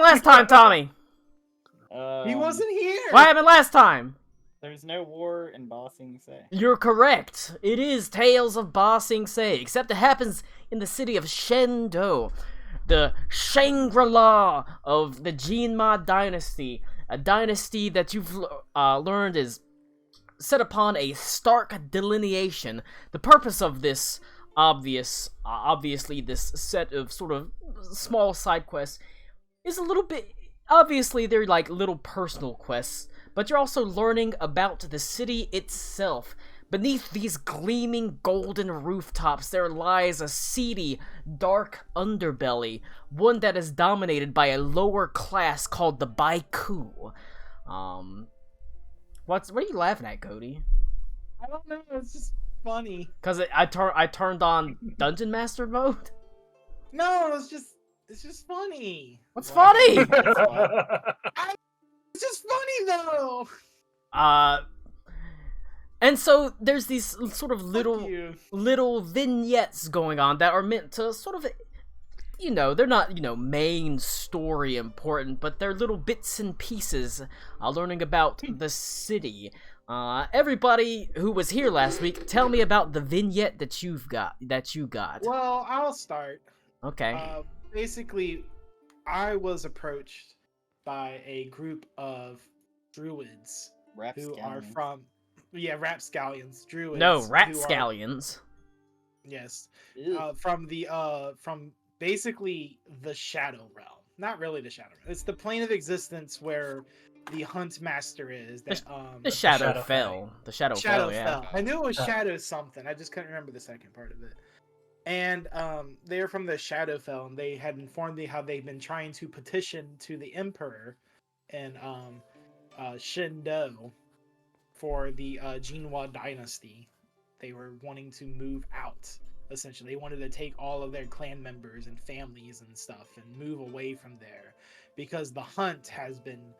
last time, Tommy? He wasn't here. What happened last time? There's no war in Ba Sing Se. You're correct. It is Tales of Ba Sing Se, except it happens in the city of Shendo, the Shangri-La of the Jinma dynasty, a dynasty that you've learned is set upon a stark delineation. The purpose of this obviously this set of sort of small side quests is a little bit, obviously they're like little personal quests, but you're also learning about the city itself. Beneath these gleaming golden rooftops, there lies a seedy, dark underbelly, one that is dominated by a lower class called the Baiku. What are you laughing at, Cody? I don't know. It's just funny. Cause I turned on Dungeon Master mode. No, it's just funny. What's funny? It's just funny though. And so there's these sort of little vignettes going on that are meant to sort of, they're not, main story important, but they're little bits and pieces, learning about the city. Everybody who was here last week, tell me about the vignette that you got. Well, I'll start. Okay. Basically, I was approached by a group of druids who are from, rapscallions, druids. No, ratscallions. Yes, from basically the Shadow Realm. Not really the Shadow Realm. It's the plane of existence where the Hunt Master is. That the Shadow Fell. The Shadow Fell. Yeah. I knew it was Shadow something. I just couldn't remember the second part of it. And they're from the Shadowfell, and they had informed me how they've been trying to petition to the Emperor in Shindo for the Jinwa dynasty. They were wanting to move out, essentially. They wanted to take all of their clan members and families and stuff and move away from there, because the hunt has been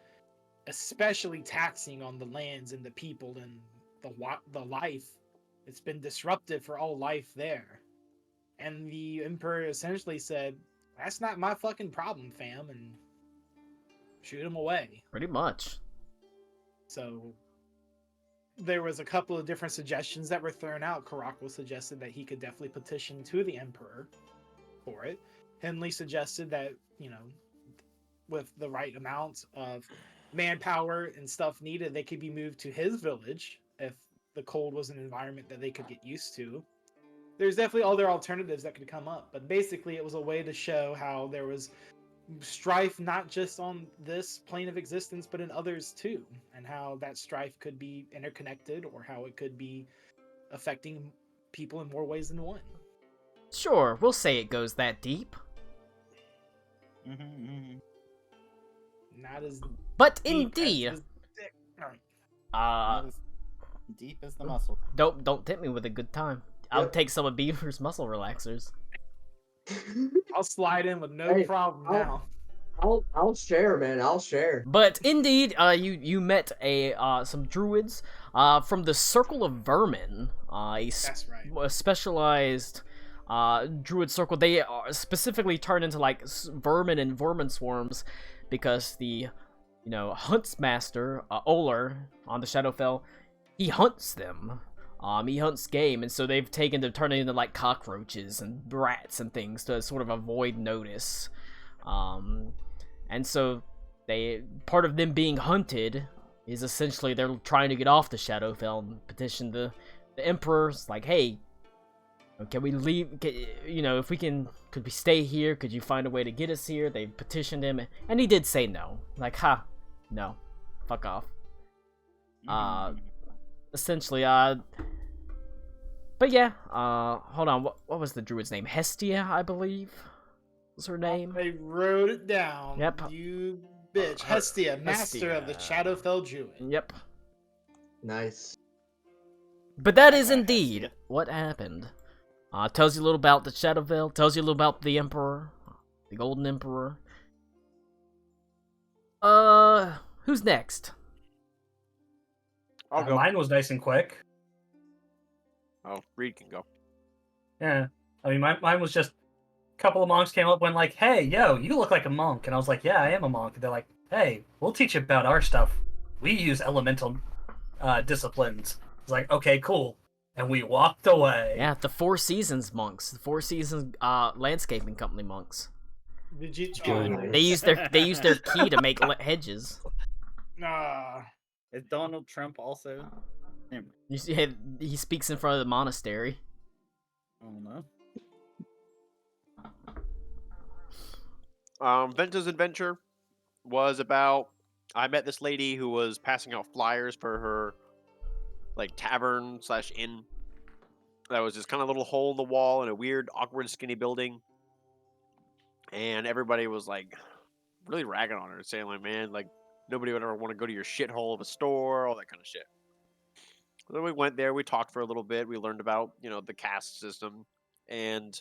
especially taxing on the lands and the people and the life. It's been disruptive for all life there. And the Emperor essentially said, "That's not my fucking problem, fam," and shoot him away. Pretty much. So there was a couple of different suggestions that were thrown out. Karako suggested that he could definitely petition to the Emperor for it. Henley suggested that, with the right amount of manpower and stuff needed, they could be moved to his village if the cold was an environment that they could get used to. There's definitely other alternatives that could come up, but basically it was a way to show how there was strife not just on this plane of existence, but in others too, and how that strife could be interconnected, or how it could be affecting people in more ways than one. Sure, we'll say it goes that deep. Not as but deep indeed, as dick. Not as deep as the muscle. Don't tempt me with a good time. I'll take some of Beaver's muscle relaxers. I'll slide in with no problem now. I'll share, man. I'll share. But indeed, you met some druids from the Circle of Vermin, That's right. a specialized druid circle. They are specifically turn into like vermin and vermin swarms because the huntsmaster Oler on the Shadowfell, he hunts them. He hunts game, and so they've taken to turning into like cockroaches and rats and things to sort of avoid notice. And so part of them being hunted is essentially they're trying to get off the Shadowfell and petition the Emperor's like, hey, can we leave? If we could we stay here? Could you find a way to get us here? They petitioned him, and he did say no. Like, no, fuck off. Essentially, but yeah, hold on, what was the druid's name? Hestia, I believe, was her name. I wrote it down. Yep. You bitch. Hestia, master of the Shadowfell Druid. Yep. Nice. But that is indeed what happened. Tells you a little about the Shadowfell, tells you a little about the Emperor, the Golden Emperor. Who's next? I'll go. Mine was nice and quick. Oh, Reed can go. Yeah. I mean, mine was just couple of monks came up and like, hey, yo, you look like a monk. And I was like, yeah, I am a monk. And they're like, hey, we'll teach you about our stuff. We use elemental disciplines. I was like, okay, cool. And we walked away. Yeah, the Four Seasons monks, the Four Seasons landscaping company monks. Did you? Good. They use their key to make hedges. Nah. Is Donald Trump also? Never mind. You see, he speaks in front of the monastery. I don't know. Vento's adventure was about, I met this lady who was passing out flyers for her like tavern / inn. That was just kind of a little hole in the wall in a weird, awkward, skinny building. And everybody was like really ragging on her, saying like, man, like nobody would ever want to go to your shithole of a store, all that kind of shit. So we went there, we talked for a little bit, we learned about, the caste system, and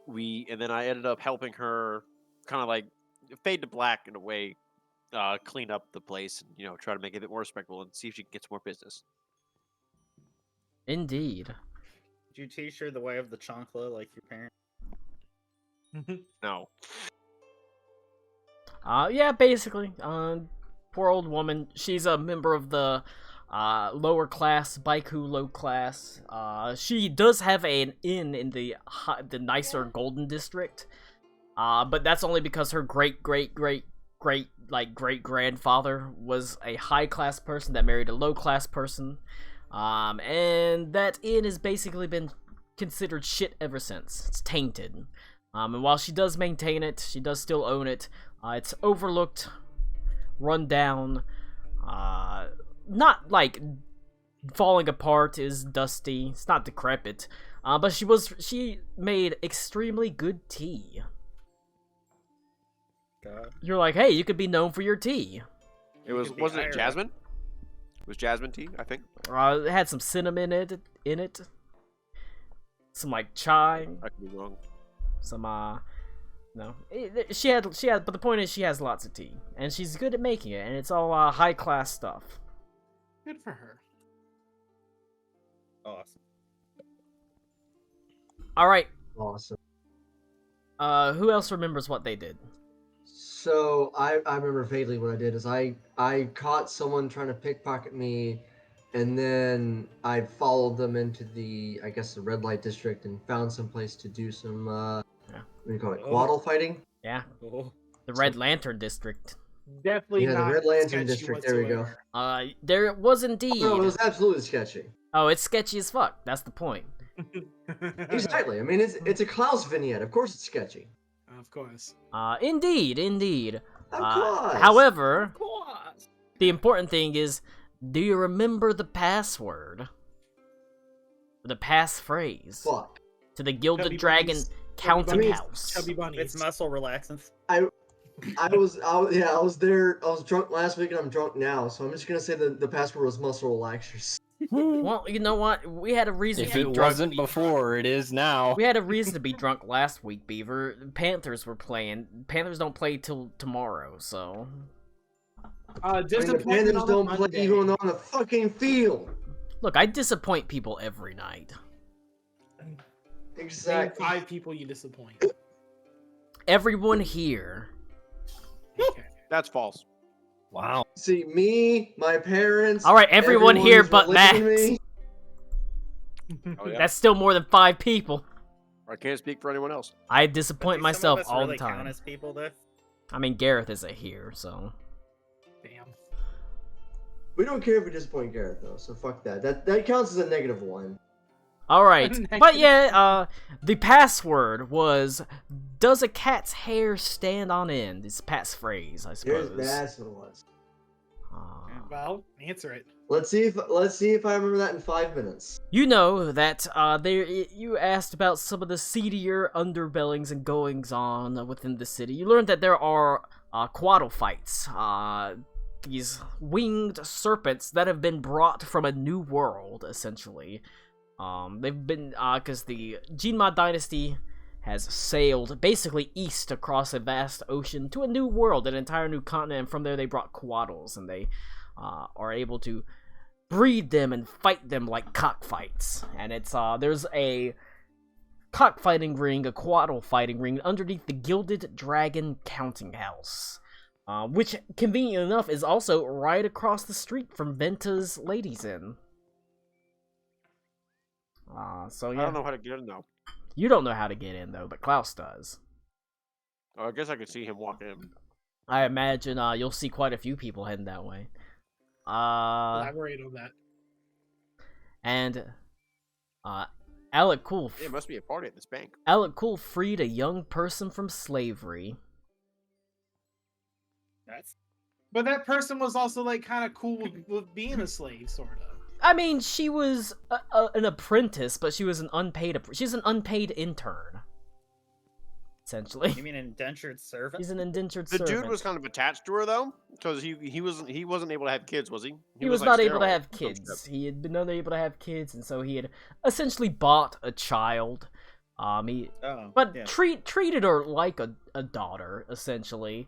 then I ended up helping her kind of like fade to black in a way, clean up the place and, try to make it a bit more respectable and see if she can get some more business. Indeed. Did you teach her the way of the chancla like your parents? No. Yeah, basically. Poor old woman. She's a member of the lower class, Baiku low class. She does have an inn in the nicer Golden District. But that's only because her great grandfather was a high class person that married a low class person. And that inn has basically been considered shit ever since. It's tainted. And while she does maintain it, she does still own it. It's overlooked, run down, not like falling apart, is dusty. It's not decrepit. But she made extremely good tea. God. You're like, hey, you could be known for your tea. Wasn't it jasmine? It was jasmine tea, I think. It had some cinnamon in it. Some like chai. I could be wrong. Some no. She had, but the point is she has lots of tea, and she's good at making it, and it's all high class stuff. Good for her. Awesome. All right. Awesome. Who else remembers what they did? So I remember vaguely what I did is I caught someone trying to pickpocket me, and then I followed them into the red light district and found some place to do some what do you call it, quaddle fighting? Yeah, Oh. the Red Lantern District. Definitely Yeah, not the Red Lantern sketchy District. There we go. whatsoever. There it was indeed. No, it was absolutely sketchy. Oh, it's sketchy as fuck. That's the point. Exactly. I mean, it's a Klaus vignette. Of course, it's sketchy. Of course. Indeed. Of course. However, Course. the important thing is, do you remember the password? The passphrase Fuck. to the Gilded Chubby Dragon bunnies. counting Bunnies. house? Chubby bunnies. It's muscle relaxants. I was there. I was drunk last week, and I'm drunk now. So I'm just gonna say the password was muscle relaxers. Well, you know what? We had a reason If to be it drunk. wasn't before, it is now. We had a reason to be drunk last week, Beaver. Panthers were playing. Panthers don't play till tomorrow, so. I mean, the Disappointment Panthers on a don't play Monday. even when they're on the fucking field. Look, I disappoint people every night. Name Exactly. 5 people you disappoint. Everyone here. Okay. That's false. Wow. See, me, my parents. All right, everyone here who's but related to Max. me. Oh, yeah. That's still more than 5 people. I can't speak for anyone else. I Do disappoint some myself of us all really the count time. as people, though? I mean, Gareth isn't here, so. Damn. We don't care if we disappoint Garrett though, so fuck that. That counts as a -1. Alright, but yeah, the password was, does a cat's hair stand on end? It's Pat's phrase, I suppose. That's what it was. Well, answer it. Let's see if I remember that in 5 minutes. You know that you asked about some of the seedier underbellings and goings on within the city. You learned that there are quaddle fights, these winged serpents that have been brought from a new world, essentially. They've been because the Jinma dynasty has sailed basically east across a vast ocean to a new world, an entire new continent, and from there they brought quaddles, and they are able to breed them and fight them like cockfights. And it's there's a cockfighting ring, a quaddle fighting ring underneath the Gilded Dragon Counting House. Which, convenient enough, is also right across the street from Venta's Ladies Inn. So yeah. I don't know how to get in though. You don't know how to get in, though, but Klaus does. Oh, I guess I could see him walk in. I imagine you'll see quite a few people heading that way. Elaborate on that. And Alec Cool. It must be a party at this bank. Alec Cool freed a young person from slavery. But that person was also like kind of cool with being a slave, sort of. I mean, she was an apprentice, but she was an unpaid. She's an unpaid intern. Essentially, You mean indentured servant? he's an indentured The servant. dude was kind of attached to her though, because he wasn't able to have kids, was he? He was like, not able to sterile have or some kids. shit. He had been unable to have kids, and so he had essentially bought a child. But treated her like a daughter, essentially.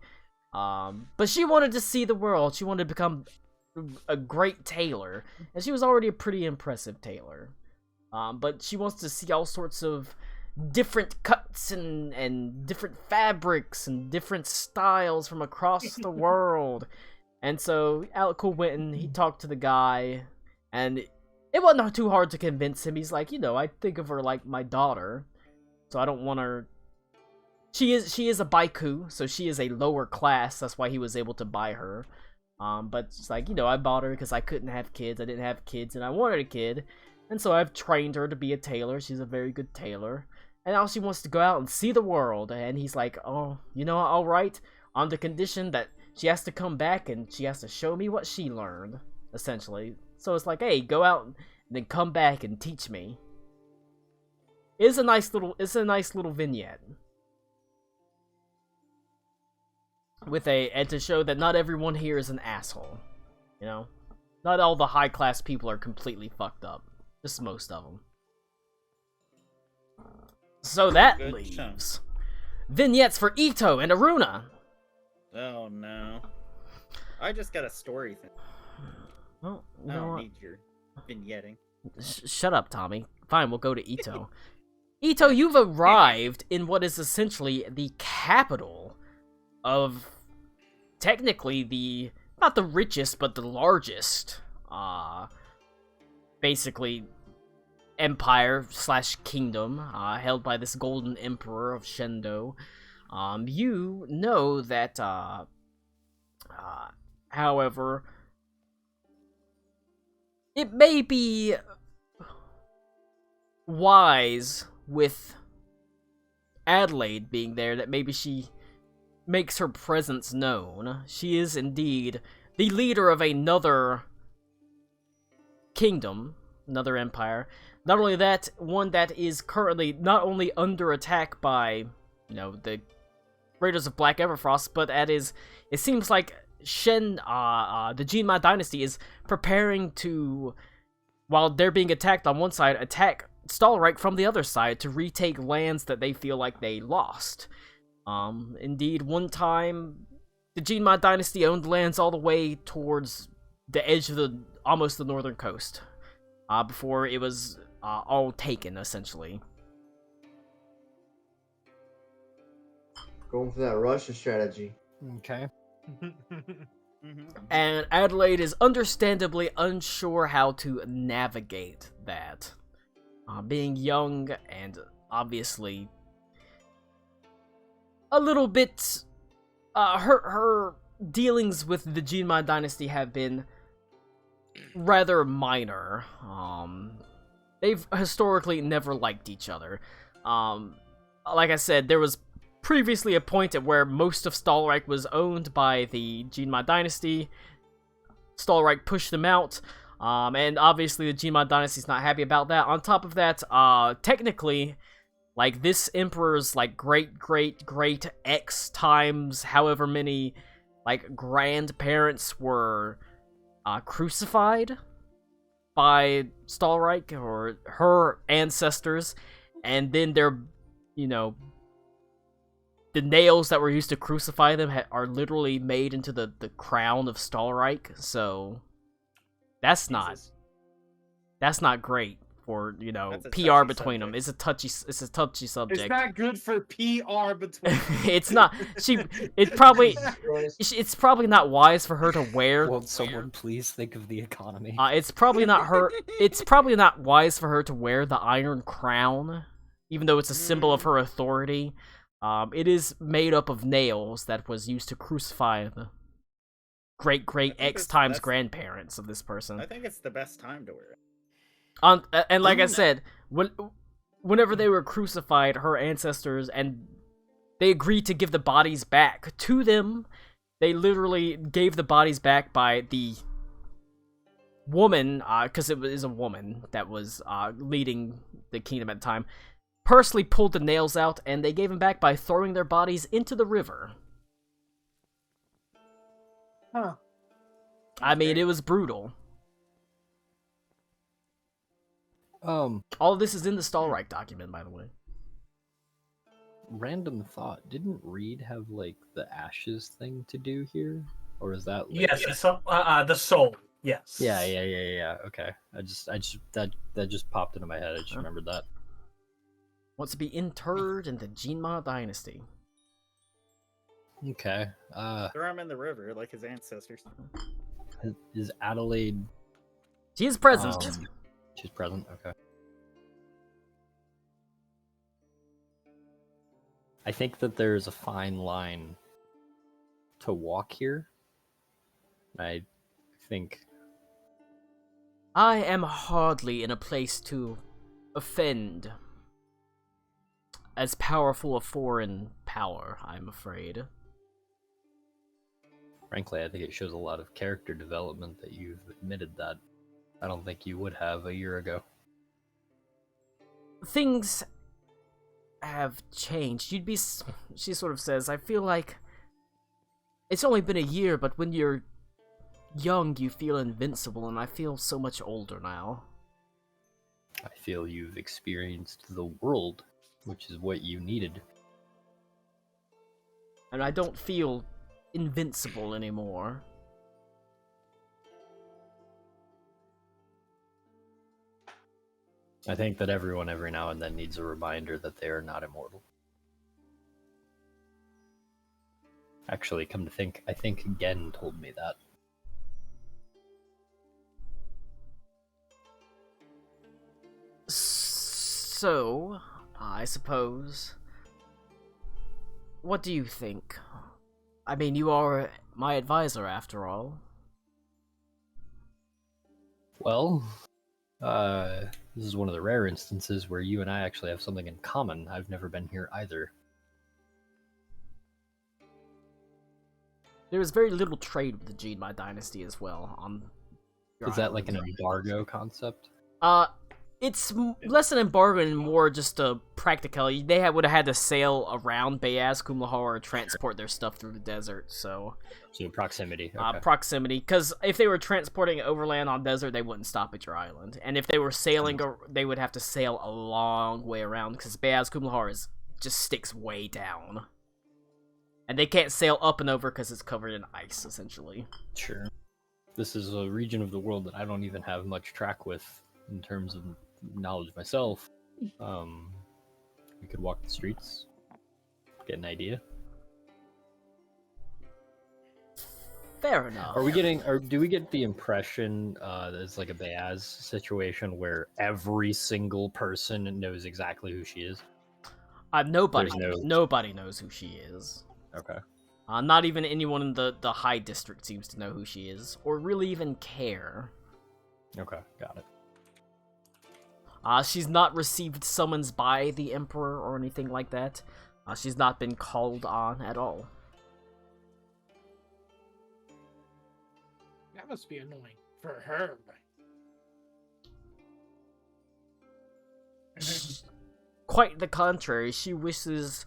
But she wanted to see the world. She wanted to become a great tailor, and she was already a pretty impressive tailor. But she wants to see all sorts of different cuts and different fabrics and different styles from across the world. And so Alec Cool went and he talked to the guy, and it wasn't too hard to convince him. He's like, I think of her like my daughter, so I don't want her. She is a baiku, so she is a lower class. That's why he was able to buy her. But it's like, I bought her because I couldn't have kids. I didn't have kids, and I wanted a kid. And so I've trained her to be a tailor. She's a very good tailor. And now she wants to go out and see the world. And he's like, oh, alright. On the condition that she has to come back and she has to show me what she learned, essentially. So it's like, hey, go out and then come back and teach me. It's a nice little vignette. And to show that not everyone here is an asshole. Not all the high class people are completely fucked up. Just most of them. So that Good leaves chunk. vignettes for Ito and Aruna. Oh no. I just got a story thing. Well, you I know don't what? need your vignetting. Shut up, Tommy. Fine, we'll go to Ito. Ito, you've arrived in what is essentially the capital of technically not the richest, but the largest, basically, empire/kingdom, held by this golden emperor of Shendo. You know that, however, it may be wise with Adelaide being there that maybe she makes her presence known. She is indeed the leader of another kingdom, another empire. Not only that, one that is currently not only under attack by, the Raiders of Black Everfrost, but it seems like the Jinma dynasty is preparing to, while they're being attacked on one side, attack Stalreich from the other side to retake lands that they feel like they lost. Indeed, one time, the Jinma dynasty owned lands all the way towards the edge of almost the northern coast, before it was all taken, essentially. Going for that Russia strategy. Okay. And Adelaide is understandably unsure how to navigate that. Being young and obviously a little bit, her dealings with the Jinma dynasty have been rather minor. They've historically never liked each other. Like I said, there was previously a point at where most of Stalreich was owned by the Jinma dynasty. Stalreich pushed them out, and obviously the Jinma dynasty's not happy about that. On top of that, technically, like, this emperor's, like, great X times however many, like, grandparents were crucified by Stalreich, or her ancestors, and then they're, the nails that were used to crucify them are literally made into the crown of Stalreich, so that's not great for That's a PR touchy between them. subject. It's a touchy subject. It's not good for PR between. It's not. It's probably not wise for her to wear. Won't someone please think of the economy? It's probably not her. It's probably not wise for her to wear the Iron Crown, even though it's a symbol of her authority. It is made up of nails that was used to crucify the great X times grandparents of this person. I think it's the best time to wear it. And like I said, whenever they were crucified, her ancestors, and they agreed to give the bodies back to them. They literally gave the bodies back by the woman, because it was a woman that was leading the kingdom at the time, personally pulled the nails out, and they gave them back by throwing their bodies into the river. Huh. I mean, it was brutal. All of this is in the Stahlreich document, by the way. Random thought. Didn't Reed have like the ashes thing to do here, or is that later? Yes, the soul. Yes. Yeah. Okay. That just popped into my head. I just remembered that. Wants to be interred in the Jinma dynasty. Okay. Throw him in the river like his ancestors. Is Adelaide? She is present. She's present. Okay. I think that there's a fine line to walk here. I think I am hardly in a place to offend as powerful a foreign power, I'm afraid. Frankly, I think it shows a lot of character development that you've admitted that. I don't think you would have a year ago. Things have changed. She sort of says, I feel like it's only been a year, but when you're young, you feel invincible, and I feel so much older now. I feel you've experienced the world, which is what you needed. And I don't feel invincible anymore. I think that everyone every now and then needs a reminder that they are not immortal. Actually, come to think, I think Gen told me that. So, I suppose... What do you think? I mean, you are my advisor, after all. Well, this is one of the rare instances where you and I actually have something in common. I've never been here either. There is very little trade with the Jinma dynasty as well. Is that like an embargo concept? It's less an embargo and more just a practicality. They would have had to sail around Bayaz Kumlahar or transport their stuff through the desert, so proximity. Okay. Proximity, because if they were transporting overland on desert, they wouldn't stop at your island. And if they were sailing, they would have to sail a long way around, because Bayaz Kumlahar just sticks way down. And they can't sail up and over because it's covered in ice, essentially. Sure. This is a region of the world that I don't even have much track with in terms of knowledge myself. We could walk the streets, get an idea. Fair enough. Are we getting, or do we get the impression that it's like a Bayaz situation where every single person knows exactly who she is? Nobody knows who she is. Okay. Not even anyone in the high district seems to know who she is, or really even care. Okay, got it. She's not received summons by the Emperor or anything like that. She's not been called on at all. That must be annoying for her. Quite the contrary, she wishes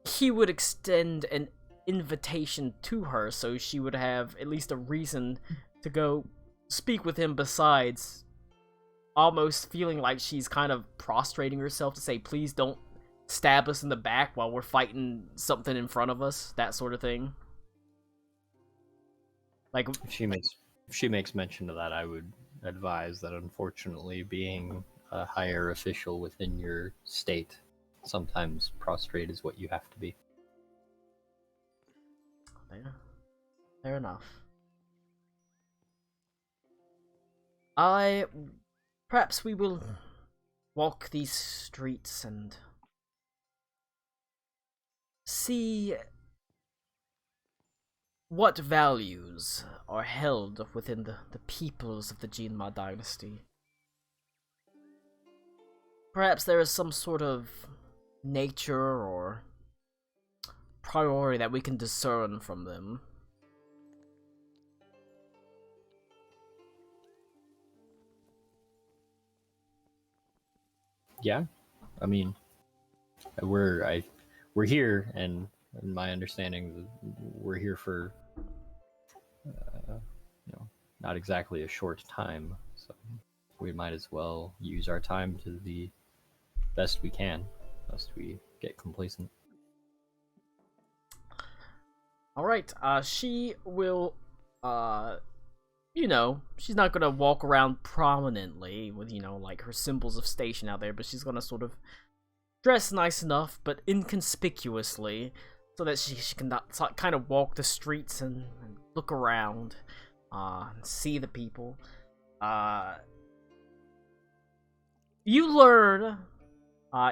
he would extend an invitation to her so she would have at least a reason to go speak with him, besides almost feeling like she's kind of prostrating herself to say, please don't stab us in the back while we're fighting something in front of us, that sort of thing. Like, If she makes mention of that, I would advise that unfortunately being a higher official within your state, sometimes prostrate is what you have to be. Yeah. Fair enough. Perhaps we will walk these streets and see what values are held within the peoples of the Jinma dynasty. Perhaps there is some sort of nature or priority that we can discern from them. Yeah, I mean, we're here, and in my understanding, we're here for not exactly a short time, so we might as well use our time to the best we can, lest we get complacent. Alright, she will, she's not gonna walk around prominently with, like her symbols of station out there, but she's gonna sort of dress nice enough, but inconspicuously, so that she can kind of walk the streets and look around, and see the people. You learn,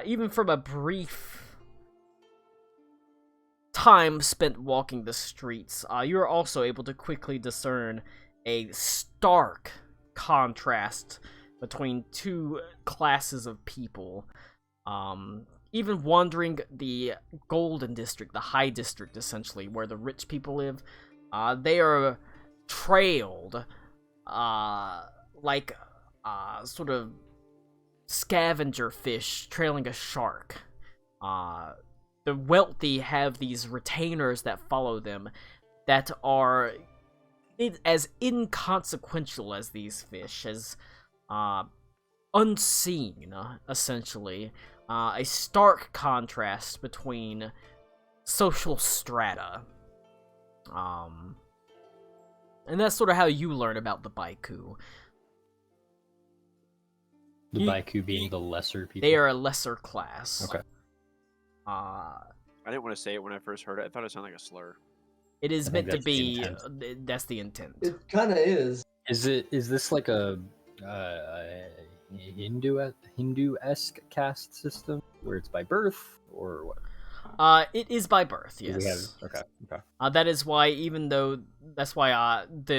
even from a brief time spent walking the streets, you're also able to quickly discern a stark contrast between two classes of people. Even wandering the Golden District, the High District, essentially, where the rich people live, they are trailed, like, sort of scavenger fish trailing a shark. The wealthy have these retainers that follow them that are as inconsequential as these fish, as unseen, essentially. A stark contrast between social strata. And that's sort of how you learn about the Baiku. The Baiku being the lesser people? They are a lesser class. Okay. I didn't want to say it when I first heard it. I thought it sounded like a slur. It is meant to that's the be. intent. That's the intent. It kind of is. Is this like a Hindu-esque caste system where it's by birth or what? It is by birth, yes. Okay. That is why, the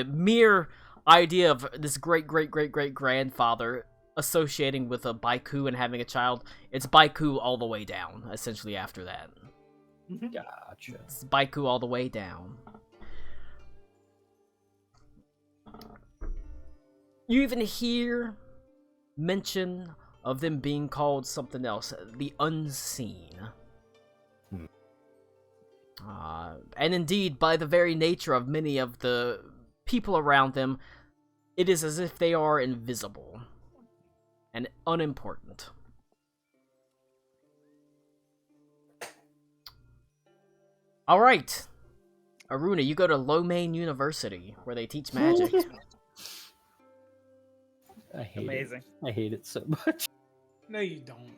mere idea of this great grandfather associating with a Baiku and having a child, it's Baiku all the way down, essentially, after that. Gotcha. It's Baiku all the way down. You even hear mention of them being called something else, the Unseen. And indeed, by the very nature of many of the people around them, it is as if they are invisible and unimportant. Alright. Aruna, you go to Lomain University, where they teach magic. I hate Amazing. it. I hate it so much. No, you don't.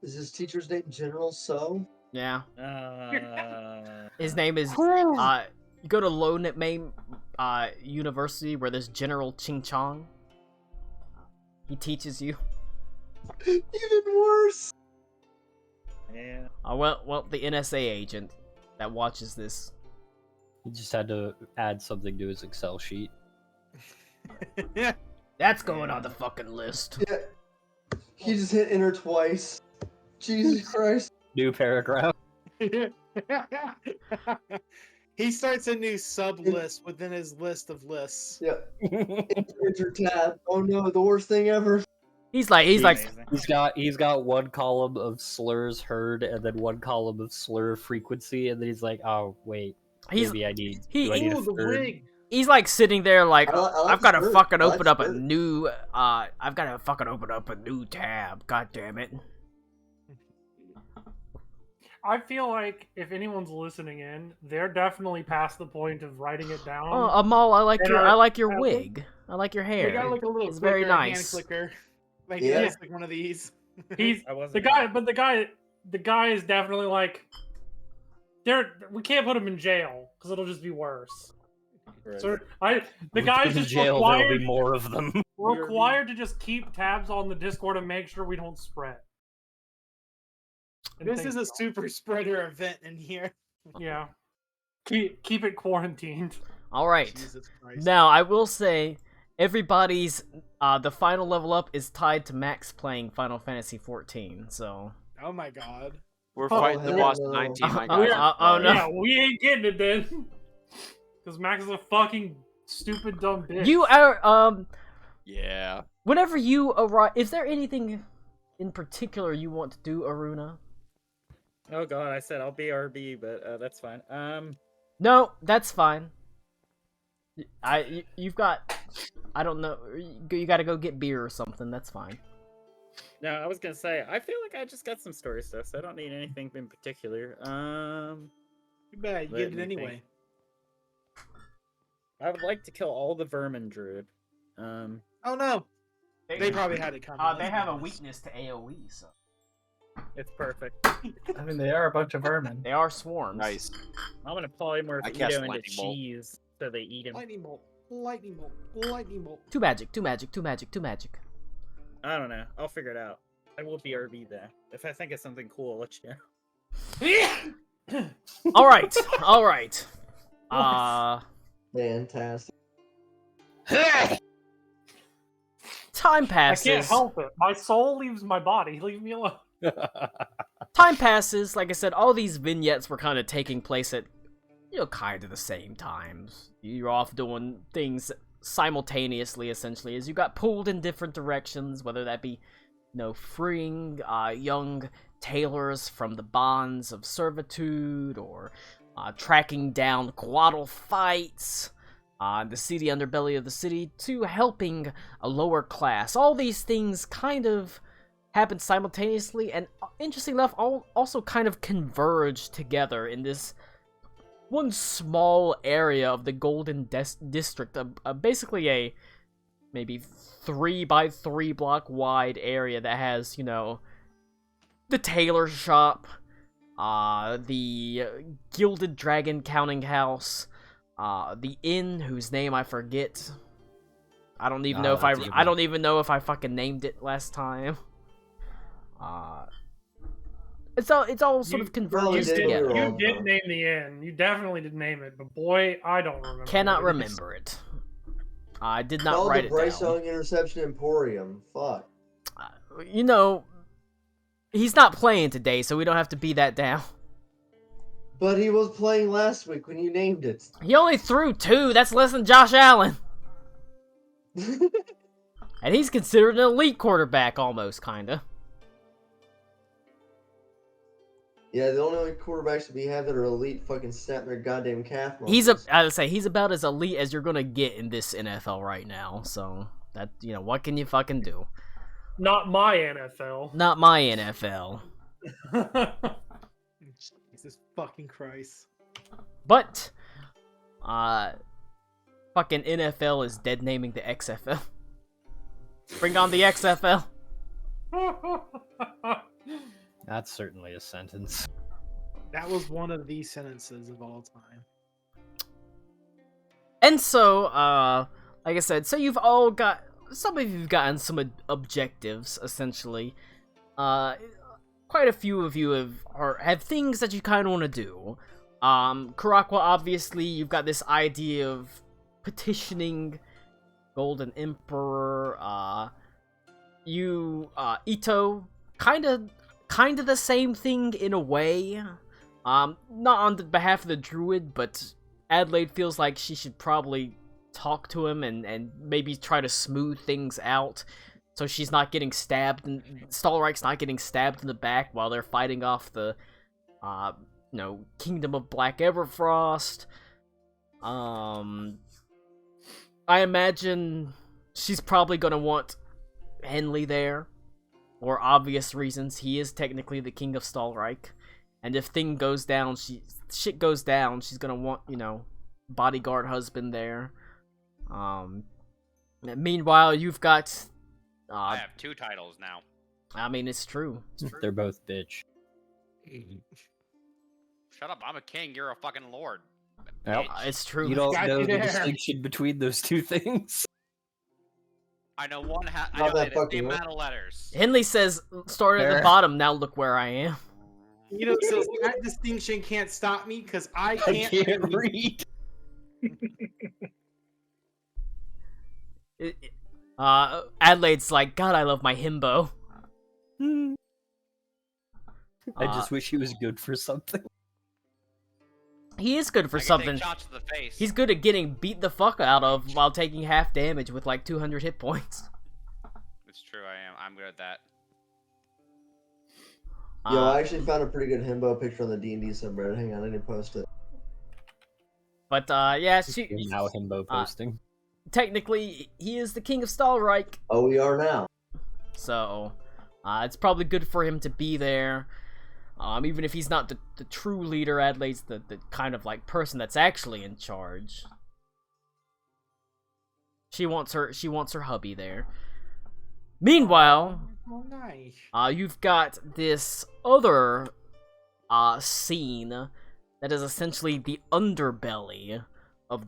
Is his teacher's name General So? Yeah. Uh, His name is, you go to Lomain University, where there's General Ching Chong. He teaches you. Even worse. yeah. Well, the NSA agent that watches this. He just had to add something to his Excel sheet. That's going on the fucking list. Yeah. He just hit enter twice. Jesus Christ. New paragraph. He starts a new sub list within his list of lists. Yeah. Enter tab. Oh no, the worst thing ever. He's like, Amazing. He's got one column of slurs heard and then one column of slur frequency, and then he's like, oh wait, maybe I need. Do I need a Ooh, the third? wig. he's like sitting there like, I like I've got to spirit. fucking I like open up a spirit. new, I've got to fucking open up a new tab. God damn it. I feel like if anyone's listening in, they're definitely past the point of writing it down. Oh, Amal, I like and your are- I like your and wig. I like your They got hair. like a little It's clicker, very hand nice. clicker. Like Yeah. it's like one of these. He's I wasn't the guy, but the guy is definitely like, we can't put him in jail because it'll just be worse. Right. So the We guy's put in just jail, there'll required be more of them. required to just keep tabs on the Discord and make sure we don't spread. And This things is a don't. super spreader event in here. Yeah. Keep it quarantined. All right. Jesus Christ. Now, I will say, everybody's the final level up is tied to Max playing Final Fantasy 14. So. Oh my god. We're Oh, fighting the hell boss no. at 19, my Oh, guys. yeah. I'm No. sorry. Yeah, we ain't getting it then. Because Max is a fucking stupid dumb bitch. You are Yeah. whenever you arrive, is there anything in particular you want to do, Aruna? Oh god, I said I'll be RB, but that's fine. No, that's fine. You've got, I don't know, you got to go get beer or something. That's fine. No, I was gonna say I feel like I just got some story stuff, so I don't need anything in particular. Too bad you Let get me it anyway. I would like to kill all the vermin druid. Oh no. They probably had it coming. They have a weakness to AoE, so It's perfect. I mean, they are a bunch of vermin. they are swarms. Nice. I'm gonna polymorph I cast Ito into lightning bolt. cheese so they eat him. Lightning bolt. Lightning bolt. Lightning bolt. Two magic, two magic, two magic, two magic. I don't know. I'll figure it out. I will be RB there. If I think of something cool, I'll let you know. All right, all right. Fantastic. Time I passes. can't help it. My soul leaves my body. Leave me alone. Time passes. Like I said, all these vignettes were kind of taking place at, kind of the same times. You're off doing things simultaneously, essentially, as you got pulled in different directions, whether that be, freeing young tailors from the bonds of servitude, or tracking down Quaddle fights, the seedy underbelly of the city, to helping a lower class. All these things kind of happened simultaneously, and interestingly enough, also kind of converged together in this one small area of the Golden District, basically a maybe 3x3 block wide area that has, the tailor shop, the Gilded Dragon counting house, the inn whose name I forget. I don't even know if that's a good I don't even know if I fucking named it last time. It's all sort of converges did. together. You wrong, did though. name the inn. You definitely did name it, but boy, I don't remember. Cannot what it is. remember it. I did not Called write the it Bryce down. Young Interception Emporium. Fuck. He's not playing today, so we don't have to be that down. But he was playing last week when you named it. He only threw 2. That's less than Josh Allen. And he's considered an elite quarterback, almost, kinda. Yeah, the only quarterbacks we have that are elite fucking snap their goddamn calf He's muscles. I would say he's about as elite as you're gonna get in this NFL right now. So that what can you fucking do? Not my NFL. Not my NFL. Jesus fucking Christ. But fucking NFL is dead naming the XFL. Bring on the XFL. That's certainly a sentence. That was one of the sentences of all time. And so, like I said, so you've all got, some of you've gotten some objectives, essentially. Quite a few of you have things that you kind of want to do. Karakwa, obviously, you've got this idea of petitioning Golden Emperor. Ito, kind of the same thing in a way. Not on the behalf of the druid, but Adelaide feels like she should probably talk to him and maybe try to smooth things out, so she's not getting stabbed, and Stallreich's not getting stabbed in the back while they're fighting off the, Kingdom of Black Everfrost. I imagine she's probably gonna want Henley there, for obvious reasons. He is technically the King of Stallreich. And if shit goes down, she's gonna want, bodyguard husband there. Meanwhile, you've got. I have 2 titles now. I mean, it's true. They're both bitch. Shut up! I'm a king. You're a fucking lord. Yep. Bitch. It's true. You don't Got know you the there. distinction between those two things. I know one. I Not know that the fucking same way. amount of letters. Henley says, started at the bottom, now look where I am. Says that distinction can't stop me because I I can't, can't read. read. Adelaide's like, God, I love my himbo. I just wish he was good for something. He is good for I can something. Take shots to the face. He's good at getting beat the fuck out of while taking half damage with like 200 hit points. It's true. I am. I'm good at that. Yo, I actually found a pretty good himbo picture on the D&D subreddit. Hang on, I didn't post it. But yeah, Now himbo posting. technically he is the king of Stalreich, Oh, we are now. so it's probably good for him to be there. Even if he's not the true leader, Adelaide's the kind of like person that's actually in charge. She wants her hubby there. Meanwhile, Oh, nice. you've got this other scene that is essentially the underbelly of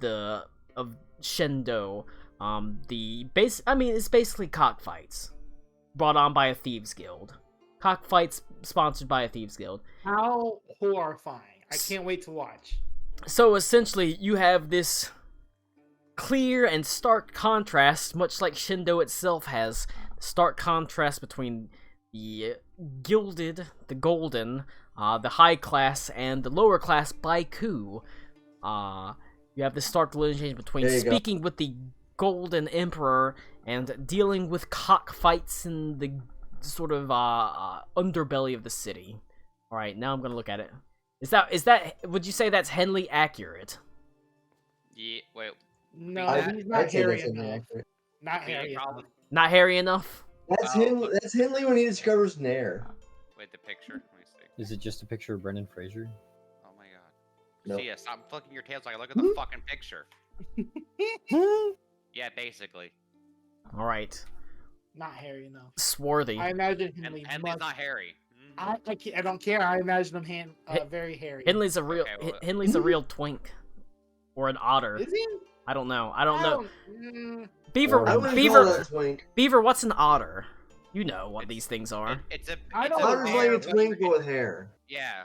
Shendo. It's basically cockfights brought on by a thieves guild. Cockfights sponsored by a thieves guild. How horrifying. I can't wait to watch. So essentially, you have this clear and stark contrast, much like Shindo itself has, stark contrast between the gilded, the golden, the high class, and the lower class Baiku. You have this stark delineation between There you go. speaking with the golden emperor and dealing with cockfights in the sort of underbelly of the city. All right, now I'm gonna look at it. Is that? Would you say that's Henley accurate? Yeah. Wait. No, I'd- he's not I'd say hairy that's enough. inaccurate. Not Yeah, hairy probably. enough. Not hairy enough? That's Oh, Henley. look. That's Henley when he discovers Nair. Wait. The picture. Let me see. Is it just a picture of Brendan Fraser? Oh my god. Nope. See, stop flicking your tail so I can look at the fucking picture. Yeah, basically. All right, Not hairy enough. swarthy. I imagine And Henley Henley's much. not hairy. Mhm. I don't care. I imagine him Hen- very hairy. Henley's a real Okay, well, Henley's a real twink, or an otter. Is he? I don't know. I don't know. Or- I Beaver, wouldn't call Beaver, that twink. Beaver. What's an otter? You know what these things are. It's a. I it's don't a know. Otter's bear like a twink but with hair. Yeah.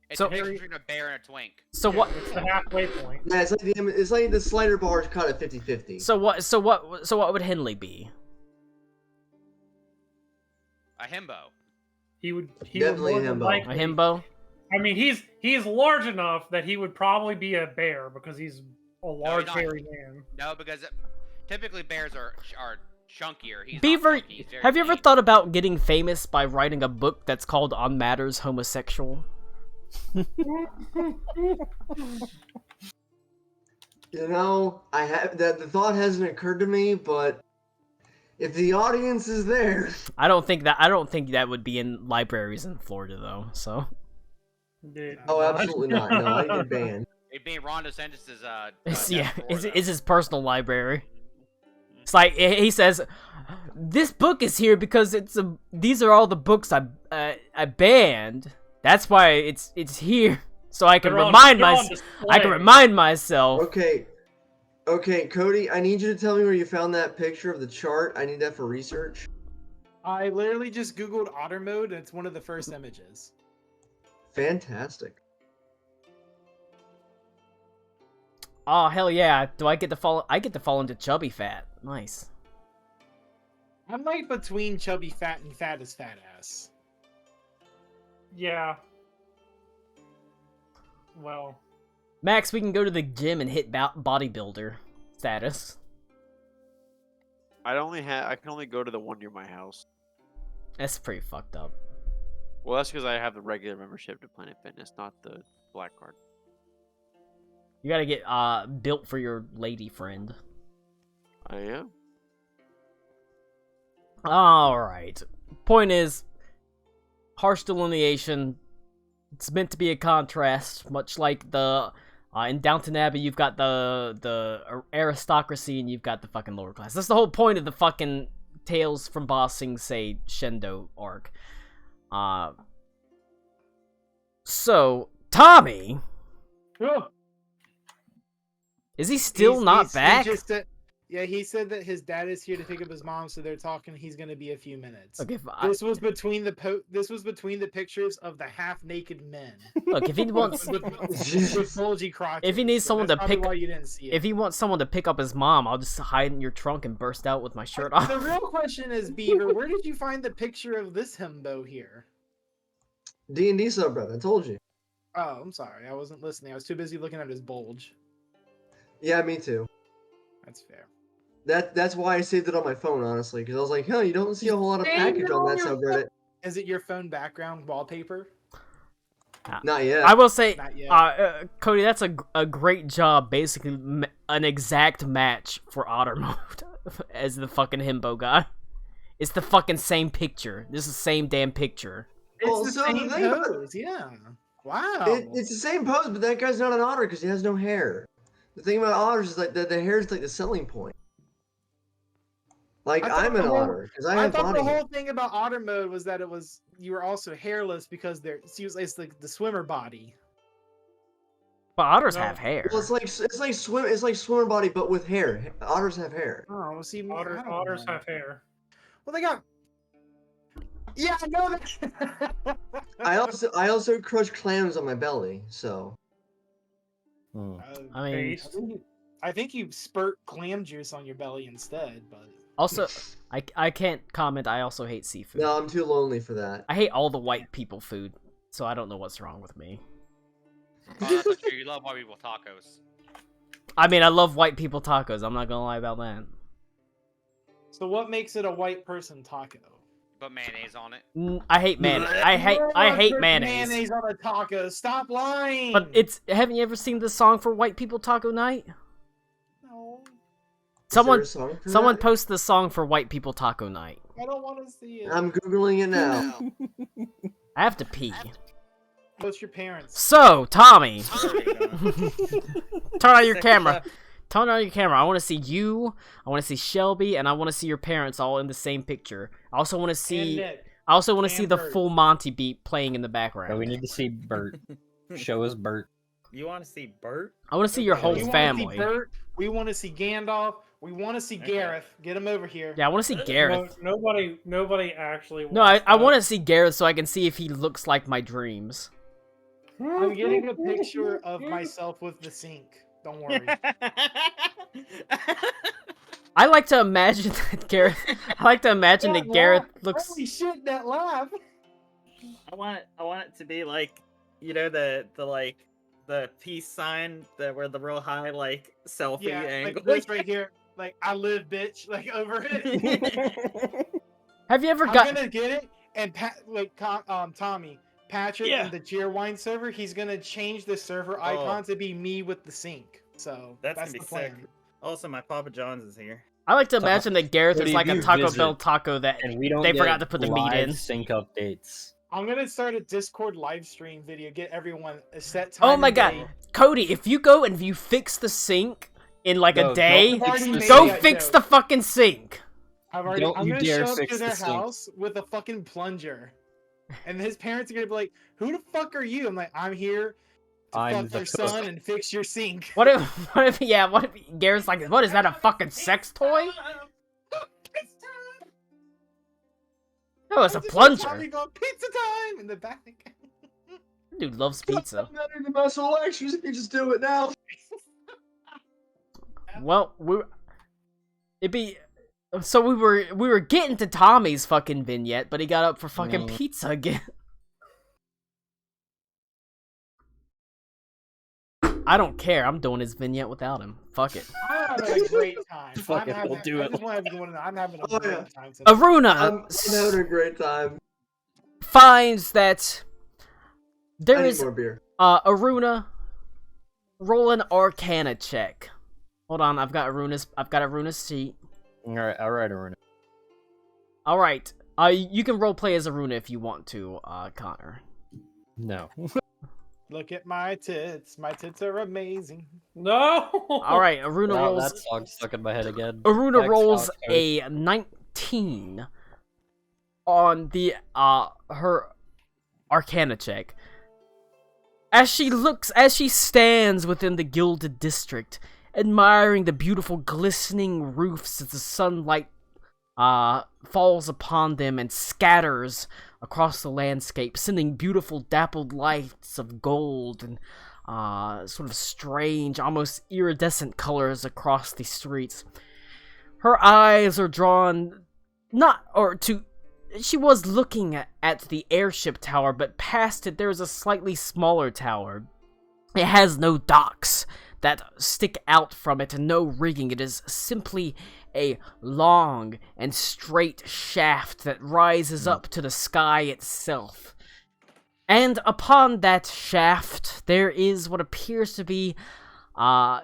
It's So- a mix between a bear and a twink. So what? It's the halfway point. Yeah, it's like the slider bar is cut at 50-50. So what would Henley be? A himbo. He would Definitely more than himbo. A likely- himbo? I mean, he's large enough that he would probably be a bear because he's a large, not. hairy man. No, because typically bears are chunkier. He's not Beaver, chunky, he's very have you ever lean. thought about getting famous by writing a book that's called On Matters Homosexual? You know, I have that. The thought hasn't occurred to me, but if the audience is there, I don't think that would be in libraries in Florida though. So Dude, oh, absolutely not. No, I get banned. It'd be Ron DeSantis' it's his personal library. It's like he says, this book is here because these are all the books I banned. That's why it's here, so I can They're on- remind they're on myself. I can display. remind myself. Okay, Cody, I need you to tell me where you found that picture of the chart. I need that for research. I literally just googled otter mode and it's one of the first images. Fantastic. Oh hell yeah! Do I get to fall? I get to fall into chubby fat. Nice. I'm like between chubby fat and fat as fat ass. Yeah. Well, Max, we can go to the gym and hit bodybuilder status. I can only go to the one near my house. That's pretty fucked up. Well, that's because I have the regular membership to Planet Fitness, not the black card. You gotta get built for your lady friend. I am. All right. Point is, harsh delineation. It's meant to be a contrast, much like the in Downton Abbey, you've got the aristocracy and you've got the fucking lower class. That's the whole point of the fucking Tales from Ba Sing Se Shendo arc. So Tommy, Oh. is he still not back? Yeah, he said that his dad is here to pick up his mom, so they're talking. He's gonna be a few minutes. Okay, This was between the pictures of the half-naked men. look, if he wants, with bulgy crotches. if he needs someone That's to probably pick, why you didn't see it. if he wants someone to pick up his mom, I'll just hide in your trunk and burst out with my shirt off. The real question is, Beaver, where did you find the picture of this himbo here? D&D subreddit, I told you. Oh, I'm sorry, I wasn't listening. I was too busy looking at his bulge. Yeah, me too. That's fair. That's why I saved it on my phone, honestly, because I was like, you don't see a whole lot of package on that subreddit. Is it your phone background wallpaper? Not yet. I will say, Not yet. Cody, that's a great job. Basically, an exact match for Otter mode as the fucking himbo guy. It's the fucking same picture. This is the same damn picture. It's the same pose, yeah. Wow. It's the same pose, but that guy's not an otter because he has no hair. The thing about otters is like the hair is like the selling point. Like I'm an otter because I have thought body the hair. whole thing about otter mode was that you were also hairless because it's like the swimmer body. But otters have hair. Well, it's like swimmer body but with hair. Otters have hair. Oh, well, see, Otters have hair. Well, they got. Yeah, I know that. I also crush clams on my belly, so. I mean, I think you spurt clam juice on your belly instead, but. Also, I can't comment. I also hate seafood. No, I'm too lonely for that. I hate all the white people food, so I don't know what's wrong with me. That's not true. You love white people tacos. I mean, I love white people tacos. I'm not gonna lie about that. So what makes it a white person taco? Put mayonnaise on it. I hate mayonnaise. I hate mayonnaise. Mayonnaise on a taco. Stop lying. But haven't you ever seen the song for White People Taco Night? No. Someone post the song for White People Taco Night. I don't want to see it. I'm googling it now. I have to pee. What's your parents? So, Tommy, turn on your camera. Turn on your camera. I want to see you. I want to see Shelby, and I want to see your parents all in the same picture. I also want to see. Nick. I also want to And see the Bert. full Monty beat playing in the background. No, we need to see Bert. Show us Bert. You want to see Bert? I want to see your whole We family. want to see Bert. We want to see Gandalf. We want to see Gareth. Get him over here. Yeah, I want to see Gareth. No, nobody actually. No, I want to see Gareth so I can see if he looks like my dreams. I'm getting a picture of myself with the sink. Don't worry. I like to imagine that Gareth. I like to imagine that Gareth looks. Holy shit! That laugh. I want it to be like, you know, the peace sign where the real high selfie Yeah, angle. like this right here. Like I live, bitch. Like over it. Have you ever I'm got? gonna get it and Tommy. Patrick in the Cheerwine server, he's gonna change the server icon to be me with the sink. So That's that's gonna the be plan. sick. Also, my Papa John's is here. I like to imagine that Gareth But is if like a you Taco visit Bell taco that And we don't they get forgot to put the meat live in. sync updates. I'm gonna start a Discord live stream video. Get everyone a set time. Oh my and god, day. Cody! If you go and you fix the sink in like No, a day, don't fix the go sink. fix the fucking sink. I'm already. Don't I'm you gonna dare show up fix to the their sink. house with a fucking plunger, and his parents are gonna be like, "Who the fuck are you?" I'm like, "I'm here to I'm fuck the your son and fix your sink." What if Gareth's like, what is that, a fucking sex toy? No, it's a plunger. Tommy going, pizza time in the back. Dude loves pizza. Better than my soul actions if you just do it now. Well, so we were getting to Tommy's fucking vignette, but he got up for fucking pizza again. I don't care. I'm doing his vignette without him. Fuck it. I'm having a great time. Fuck it, we'll do I it. just want everyone to know I'm having a Oh, great yeah. time. today. Aruna I'm having a great time. finds that I there need is more beer. Aruna, roll an Arcana check. Hold on, I've got Aruna's sheet. All right, Aruna. All right, you can roleplay as Aruna if you want to, Connor. No. Look at my tits. My tits are amazing. No. All right, Aruna Wow, rolls. that song's stuck in my head again. Aruna Thanks, rolls Alex Cody. a 19 on the her Arcana check. As she stands within the gilded district, admiring the beautiful glistening roofs as the sunlight falls upon them and scatters across the landscape, sending beautiful dappled lights of gold and sort of strange, almost iridescent colors across the streets. Her eyes are drawn she was looking at the airship tower, but past it there is a slightly smaller tower. It has no docks that stick out from it and no rigging. It is simply a long and straight shaft that rises up to the sky itself. And upon that shaft, there is what appears to be a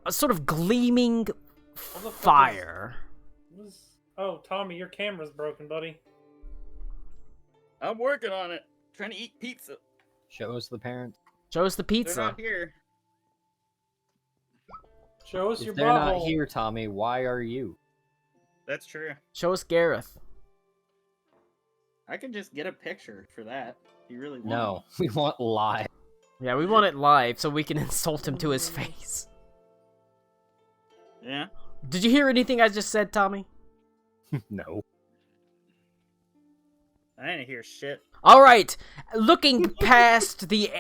sort of gleaming fire. Oh, Tommy, your camera's broken, buddy. I'm working on it. Trying to eat pizza. Show us the parents. Show us the They're pizza. not here. Show us If your they're not butthole. here, Tommy, why are you? That's true. Show us Gareth. I can just get a picture for that. If you really want. No, we want live. Yeah, we want it live so we can insult him to his face. Yeah. Did you hear anything I just said, Tommy? No. I didn't hear shit. All right, looking past the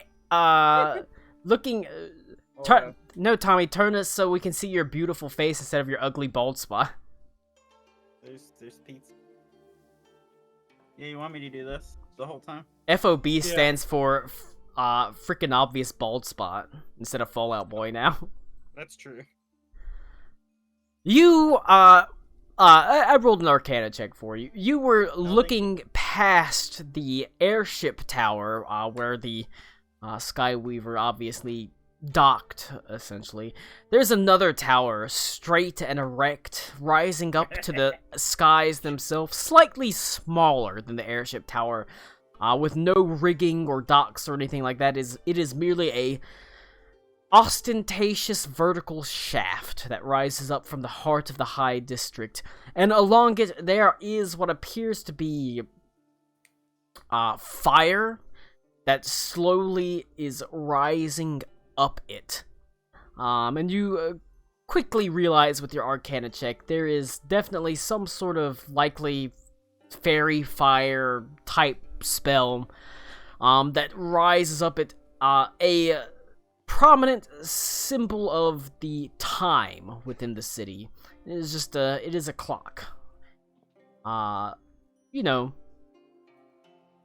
no, Tommy, turn us so we can see your beautiful face instead of your ugly bald spot. There's pizza. Yeah, you want me to do this the whole time? FOB stands for freaking obvious bald spot instead of Fallout Boy now. That's true. You I rolled an Arcana check for you. You were looking past the airship tower where the Skyweaver obviously docked, essentially. There's another tower, straight and erect, rising up to the skies themselves, slightly smaller than the airship tower, with no rigging or docks or anything like that. It is merely a ostentatious vertical shaft that rises up from the heart of the high district, and along it there is what appears to be fire that slowly is rising up it. And you quickly realize with your Arcana check there is definitely some sort of likely fairy fire type spell that rises up it, a prominent symbol of the time within the city. It is just it is a clock. You know,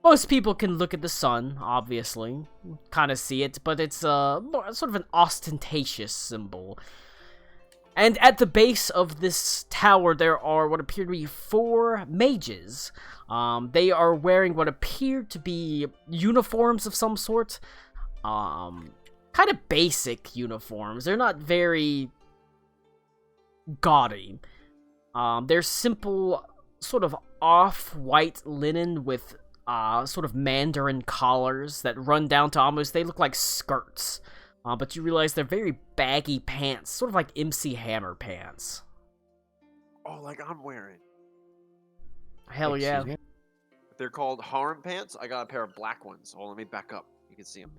most people can look at the sun, obviously, kind of see it, but it's sort of an ostentatious symbol. And at the base of this tower, there are what appear to be 4 mages. They are wearing what appear to be uniforms of some sort. Kind of basic uniforms. They're not very gaudy. They're simple, sort of off-white linen with sort of mandarin collars that run down to almost, they look like skirts. But you realize they're very baggy pants, sort of like MC Hammer pants. Oh, like I'm wearing. Hell yeah. Excuse me? They're called harem pants. I got a pair of black ones. Oh, let me back up. You can see them.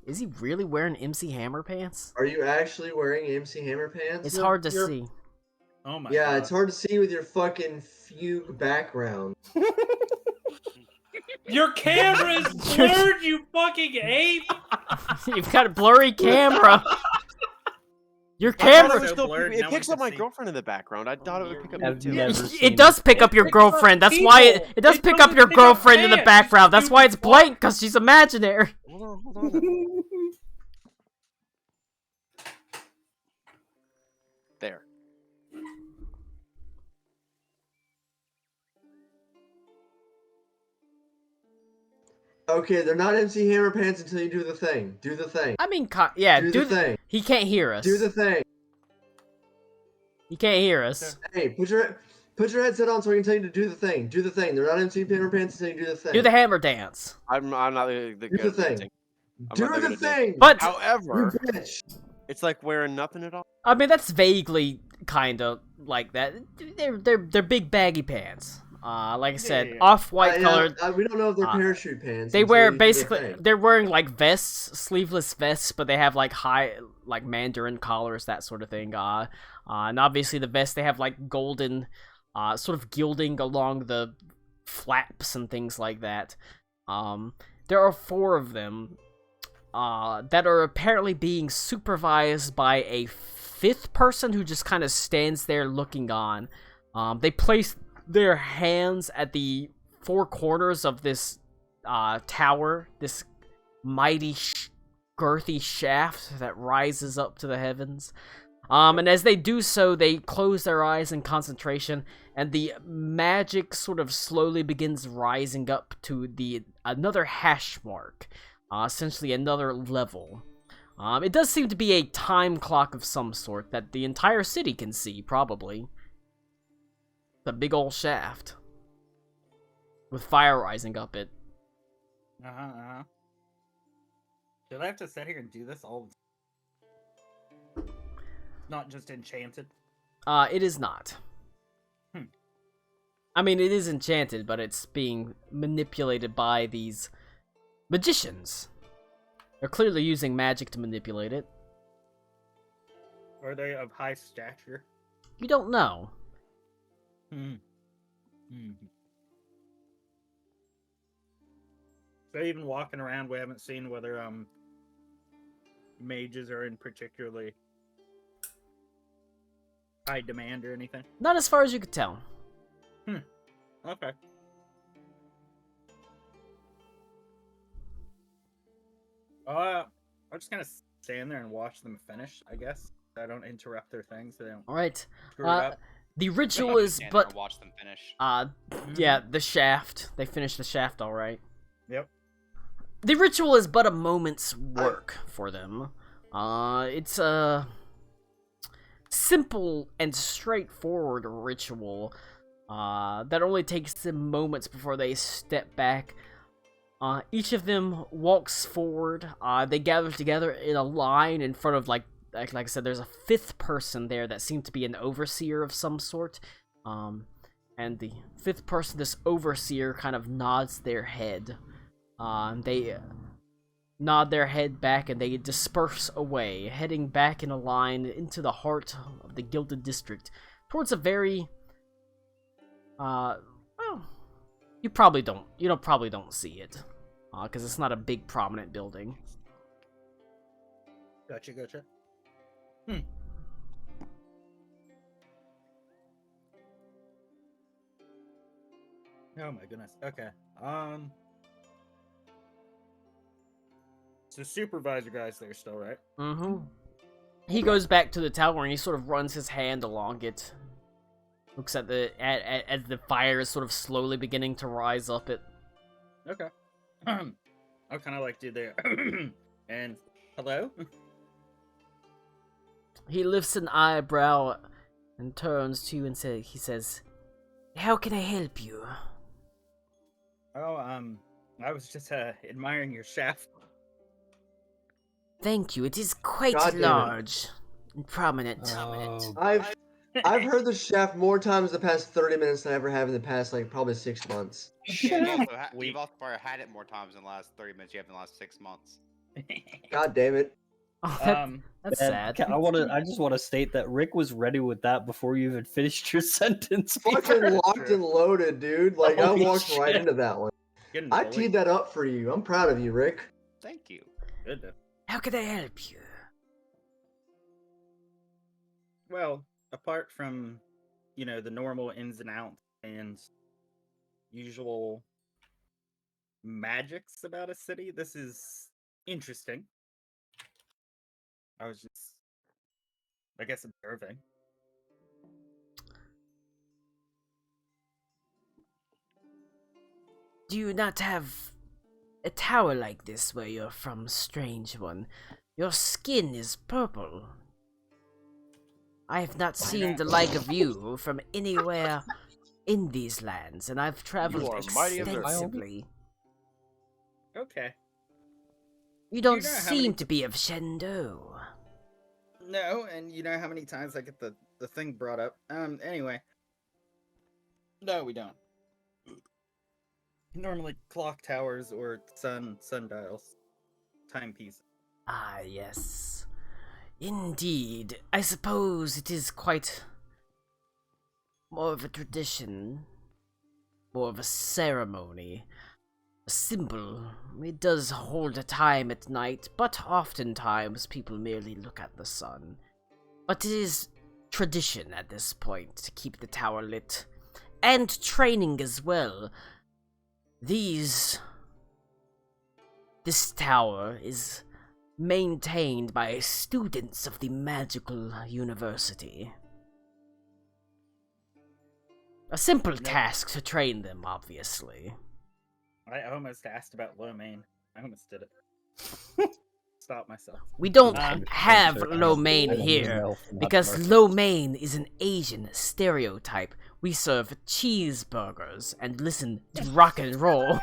Is he really wearing MC Hammer pants? Are you actually wearing MC Hammer pants? It's hard to see. Oh my Yeah, god. it's hard to see with your fucking fugue background. Your camera is blurred, you fucking ape! You've got a blurry camera. Your My camera camera. was so still blurred, it no picks one up my can see. girlfriend in the background. I thought it would pick up me I've too. never seen It does pick up your It picks up girlfriend. That's why people. it does It pick up doesn't your pick up girlfriend in the pants, background. That's why it's stupid blank, because she's imaginary. Hold on. There. Okay, they're not MC Hammer pants until you do the thing. Do the thing. I mean, yeah, Do do the thing. He can't hear us. Do the thing. He can't hear us. Hey, put Put your headset on so I can tell you to do the thing. Do the thing. They're not MC Paper Pants until you do the thing. Do the hammer dance. I'm not the Do good the at thing. dancing. I'm Do not that the good at dancing. thing. But You However, bitch. it's like wearing nothing at all. I mean, that's vaguely kind of like that. They're big baggy pants. Like I said, Yeah. off-white colored. We don't know if they're uh, parachute pants. They until wear you do the basically thing. they're wearing like vests, sleeveless vests, but they have like high like Mandarin collars, that sort of thing. And obviously the vests they have like golden, sort of gilding along the flaps and things like that. There are 4 of them, that are apparently being supervised by a 5th person who just kind of stands there looking on. They place their hands at the 4 corners of this tower, this mighty girthy shaft that rises up to the heavens. And as they do so, they close their eyes in concentration, and the magic sort of slowly begins rising up to another hash mark, essentially another level. It does seem to be a time clock of some sort that the entire city can see, probably. The big old shaft. With fire rising up it. Should I have to sit here and do this all the time? Not just enchanted? It is not. I mean, it is enchanted, but it's being manipulated by these magicians. They're clearly using magic to manipulate it. Are they of high stature? You don't know. So even walking around, we haven't seen whether mages are in particularly high demand or anything. Not as far as you could tell. Okay. I'm just gonna stand there and watch them finish, I guess. So I don't interrupt their things. So they don't Alright. screw it up. The ritual is Stand there but and watch them finish. yeah, the shaft. They finished the shaft alright. Yep. The ritual is but a moment's work for them. It's a simple and straightforward ritual that only takes them moments before they step back. Each of them walks forward. They gather together in a line in front of, like I said, there's a 5th person there that seemed to be an overseer of some sort. And the 5th person, this overseer, kind of nods their head. They nod their head back and they disperse away, heading back in a line into the heart of the Gilded District, towards a very, well, you probably don't see it, because it's not a big prominent building. Gotcha. Oh my goodness. Okay. So supervisor guy's there still, right? Mm-hmm. He goes back to the tower and he sort of runs his hand along it. Looks at as the fire is sort of slowly beginning to rise up it. Okay. I'll kind of like do the and hello. He lifts an eyebrow and turns to you and he says, "How can I help you?" Oh, I was just admiring your shaft. Thank you. It is quite God damn it. large and prominent. I've heard the shaft more times the past 30 minutes than I ever have in the past, like, probably 6 months. You've also probably had it more times in the last 30 minutes you have in the last 6 months. God damn it. Oh, that's And sad. I just want to state that Rick was ready with that before you even finished your sentence. Fucking locked and loaded, dude. Like, I Holy walked right shit. into that one. Getting I bullied. teed that up for you. I'm proud of you, Rick. Thank you. Good. How can I help you? Well, apart from, the normal ins and outs and usual magics about a city, this is interesting. I was just, I guess, observing. Do you not have a tower like this where you're from, strange one? Your skin is purple. I have not seen the like of you from anywhere in these lands, and I've traveled are mighty observant. extensively. Okay. You don't know how seem many- to be of Shendo. No, and you know how many times I get the thing brought up. Anyway. No, we don't. Normally clock towers or sundials. Timepieces. Ah, yes. Indeed. I suppose it is quite more of a tradition, more of a ceremony, a symbol. It does hold a time at night, but oftentimes people merely look at the sun. But it is tradition at this point to keep the tower lit, and training as well. This tower is maintained by students of the magical university. A simple task to train them, obviously. I almost asked about lo mein. I almost did it. Stop myself. We don't Uh, have sure. lo mein I don't here, know, not because much. lo mein is an Asian stereotype. We serve cheeseburgers and listen to rock and roll.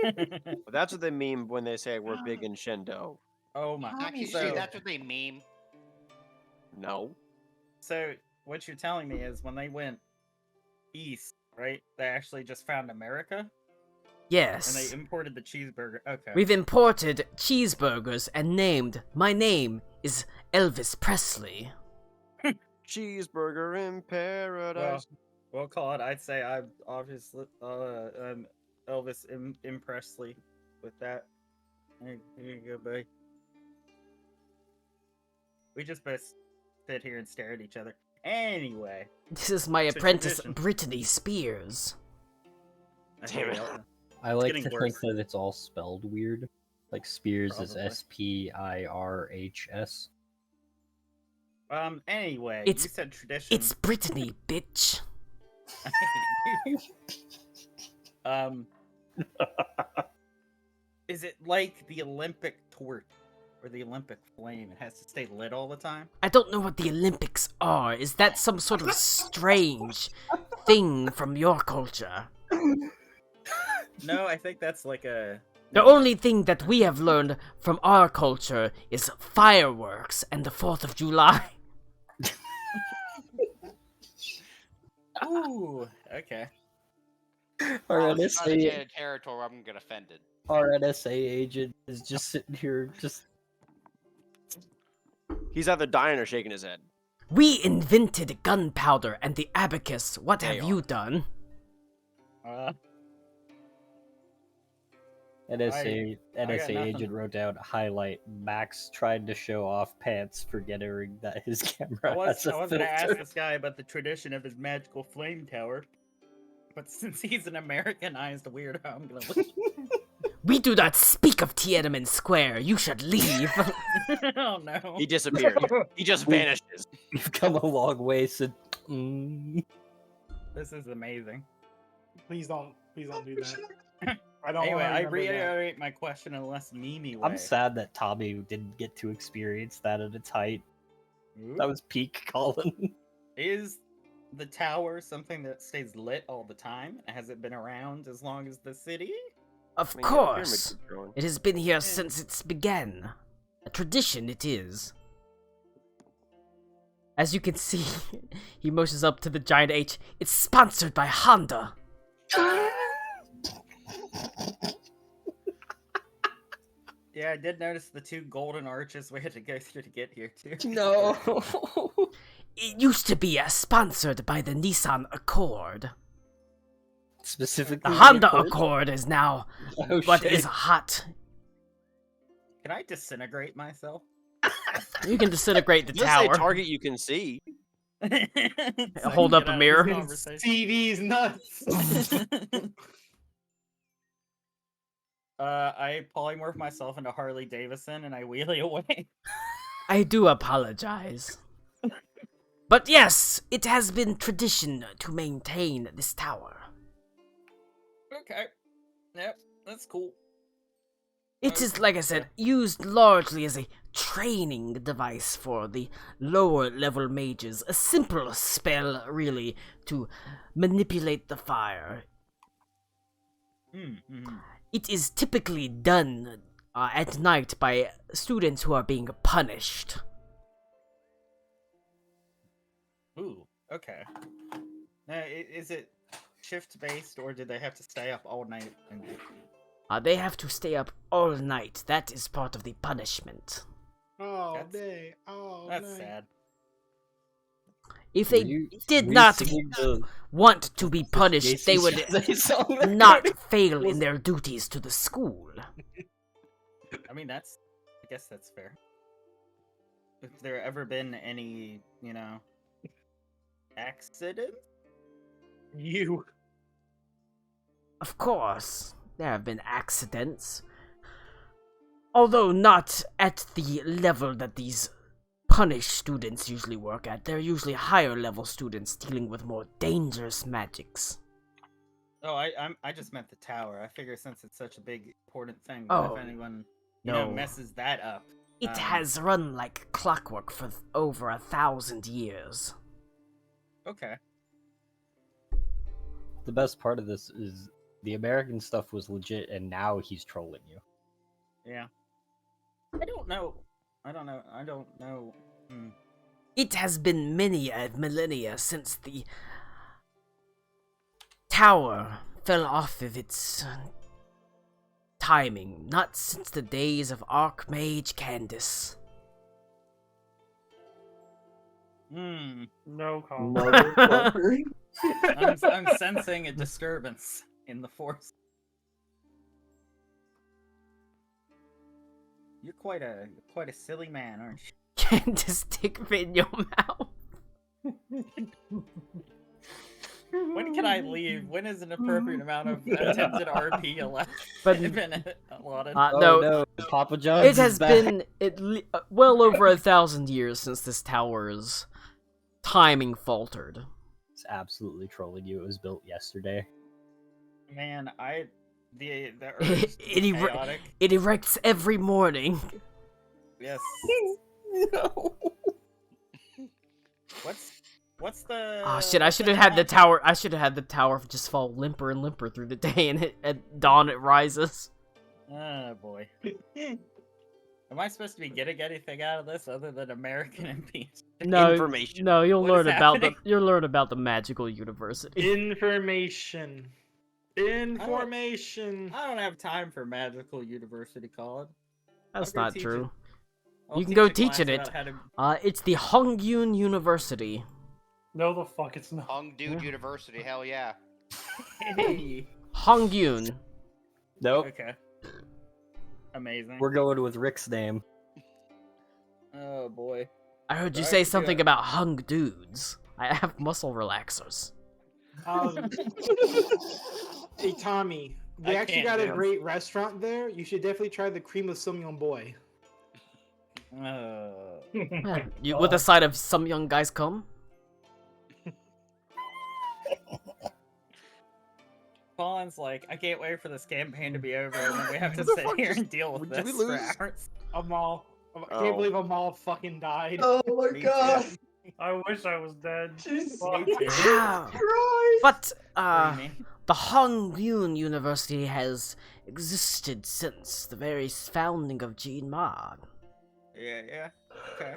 But that's what they mean when they say we're big in Shendo. Oh my. Actually, So, see, that's what they meme. No. so what you're telling me is when they went east, right? They actually just found America and Yes. they imported the cheeseburger. Okay. We've imported cheeseburgers and named, my name is Elvis Presley. Cheeseburger in paradise. Well, Claude, I'd say I'm obviously Elvis M. Presley with that. Here you go, buddy. We just both sit here and stare at each other. Anyway. This is my It's a apprentice, tradition. Brittany Spears. Damn it. I like getting to worse. think that it's all spelled weird. Like Spears is Probably. Spirhs. Anyway, It's- you said tradition. It's Brittany, bitch. Is it like the Olympic torch or the Olympic flame? It has to stay lit all the time? I don't know what the Olympics are. Is that some sort of strange thing from your culture? No, I think that's like a... The only thing that we have learned from our culture is fireworks and the 4th of July. Ooh, okay. Our Trying to NSA, get a territory where I'm gonna get offended. our NSA agent is just sitting here, just He's either dying or shaking his head. We invented gunpowder and the abacus. What They have are. you done? NSA got NSA nothing. agent wrote down highlight. Max tried to show off pants, forgetting that his camera I was has a gonna ask filter. this guy about the tradition of his magical flame tower, but since he's an Americanized weirdo, I'm gonna look. We do not speak of Tiananmen Square. You should leave. Oh no! He disappeared. He just vanishes. We've come a long way since. Mm. This is amazing. Please don't do that. I don't. Anyway, wanna I remember that. reiterate my question in a less memey way. I'm sad that Tommy didn't get to experience that at its height. Ooh. That was peak Colin. Is the tower something that stays lit all the time? Has it been around as long as the city? Of I mean, yeah, the pyramid course. keeps growing. It has been here since its began. A tradition it is. As you can see, he motions up to the giant H. It's sponsored by Honda. Yeah, I did notice the two golden arches we had to go through to get here too. No. It used to be sponsored by the Nissan Accord. Specifically, The Honda Accord? Accord is now Oh, what shit. is hot. Can I disintegrate myself? You can disintegrate the Just say tower. target you can see. So I Hold can up get a out of this mirror. conversation. CV's nuts. I polymorph myself into Harley Davidson and I wheelie away. I do apologize. But yes, it has been tradition to maintain this tower. Okay. Yep, that's cool. It is, like I said, used largely as a training device for the lower level mages. A simple spell, really, to manipulate the fire. It is typically done at night by students who are being punished. Ooh, okay. Now, is it shift based, or do they have to stay up all night? They have to stay up all night. That is part of the punishment. All That's- day, all That's night. sad. If they Were did you not singing the want to be punished, they would JC song? not fail in their duties to the school. I mean, I guess that's fair. Have there ever been any, accidents? You. Of course, there have been accidents. Although not at the level that these punished students usually work at. They're usually higher level students dealing with more dangerous magics. Oh, I just meant the tower. I figure since it's such a big, important thing, Oh, if anyone, no. messes that up. It has run like clockwork for over 1,000 years. Okay. The best part of this is the American stuff was legit, and now he's trolling you. Yeah. I don't know. It has been many a millennia since the tower fell off of its timing, not since the days of Archmage Candace. No comment. Motherfucker. I'm sensing a disturbance in the force. You're quite a silly man, aren't you? Candace, stick it in your mouth. When can I leave? When is an appropriate amount of attempted RP allowed? But- been allotted? No, Papa John's it has is back. been well over 1,000 years since this tower's timing faltered. It's absolutely trolling you. It was built yesterday. Man, the urge to be chaotic. It erects every morning. Yes. No. What's the? Oh shit! I should have had the tower. I should have had the tower just fall limper and limper through the day, and at dawn it rises. Oh boy. Am I supposed to be getting anything out of this other than American impeachment? No, Information. no, you'll What learn is about happening? you'll learn about the magical university. Information. Information. I don't have time for magical university, Colin. That's I'll go not teach true. I'll You can go a teach class it. about how to- It's the Hongyun University. No, the fuck it's not. Hung Dude University, hell yeah. Hey. Hongyun. Nope. Okay. Amazing. We're going with Rick's name. Oh boy. I heard you Right, say yeah. something about hung dudes. I have muscle relaxers. Hey Tommy, they I actually can't got a do it. great restaurant there. You should definitely try the cream of Sumyong boy. With a side of some young guys come. Colin's like, I can't wait for this campaign to be over, and then we have to sit here and deal with Did we this for lose? hours. Amal. I Oh. can't believe Amal fucking died. Oh my Me too. god. I wish I was dead. Jesus Fuck. Ah. Christ. But Free me. the Hongyun University has existed since the very founding of Jinma. Yeah. Okay.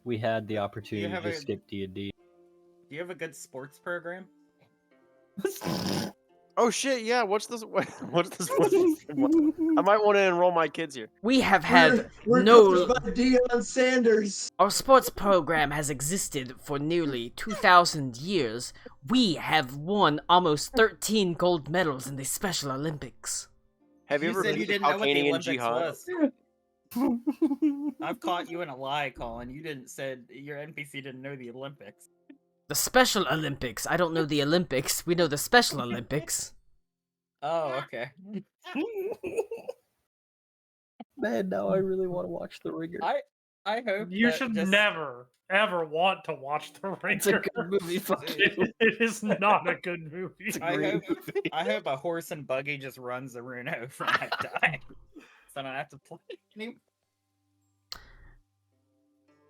We had the opportunity have to a- skip D&D. Do you have a good sports program? Oh shit! Yeah. What's this? What's this? I might want to enroll my kids here. We have had We're no. coached by Deion Sanders. Our sports program has existed for nearly 2,000 years. We have won almost 13 gold medals in the Special Olympics. Have you You ever said been you to didn't know what the Calcanian Olympics Jihad? was. I've caught you in a lie, Colin. You didn't said your NPC didn't know the Olympics. The Special Olympics. I don't know the Olympics. We know the Special Olympics. Oh, okay. Man, now I really want to watch The Ringer. I hope You that should just- never ever want to watch The Ringer. It's a good movie. Fuck you. It is not a good movie. It's a I great hope, movie. I hope a horse and buggy just runs the rune over and I die. So I don't have to play anymore.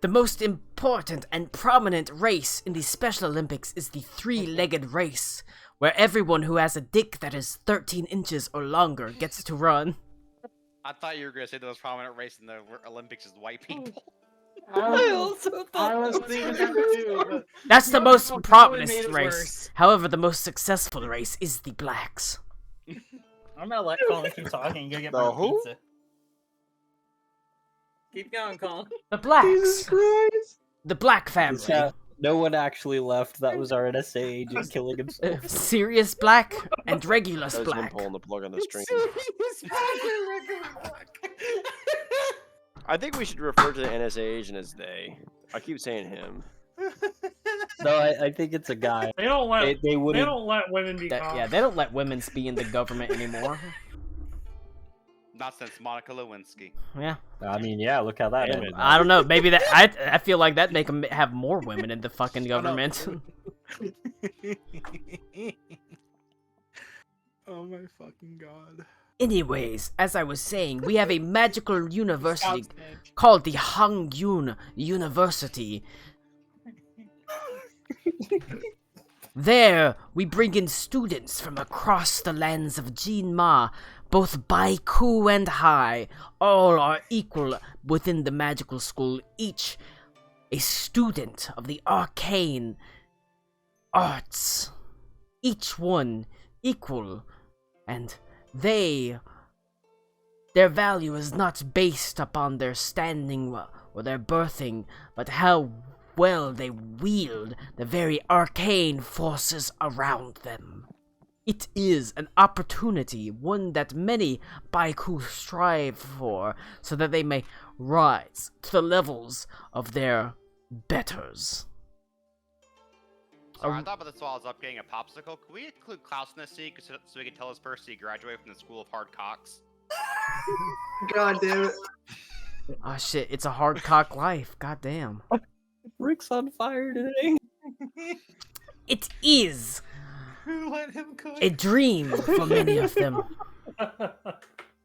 The most important and prominent race in the Special Olympics is the three-legged race, where everyone who has a dick that is 13 inches or longer gets to run. I thought you were gonna say the most prominent race in the Olympics is white people. I was thinking that too. But That's the No, most no, no, it prominent made it race. worse. However, the most successful race is the blacks. I'm gonna let Colin keep talking and go get The my who? pizza. Keep going, Colin. The blacks. Jesus Christ! The black family. Yeah, no one actually left. That was our NSA agent killing himself. Sirius Black and Regulus There's him Black. pulling the plug on the string. I think we should refer to the NSA agent as they. I keep saying him. No, I think it's a guy. They don't let They they wouldn't. don't let women be That- cops. yeah, they don't let women be in the government anymore. Not since Monica Lewinsky. Yeah, I mean, yeah. Look how that ended. I don't know. Maybe that I feel like that make them have more women in the fucking government. Oh my fucking god. Anyways, as I was saying, we have a magical university Scouts, man. called the Hangyun University. There, we bring in students from across the lands of Jinma, both Baiku and Hai. All are equal within the magical school, each a student of the arcane arts. Each one equal, and their value is not based upon their standing or their birthing, but how well they wield the very arcane forces around them. It is an opportunity, one that many Baiku strive for, so that they may rise to the levels of their betters. Sorry, I thought about this while I was up getting a popsicle. Could we include Klaus in this scene so we can tell this person he graduated from the School of Hard Cocks? God damn it! Oh shit, it's a hard cock life, goddamn. Rick's on fire today. It is Who let him cook? a dream for many of them.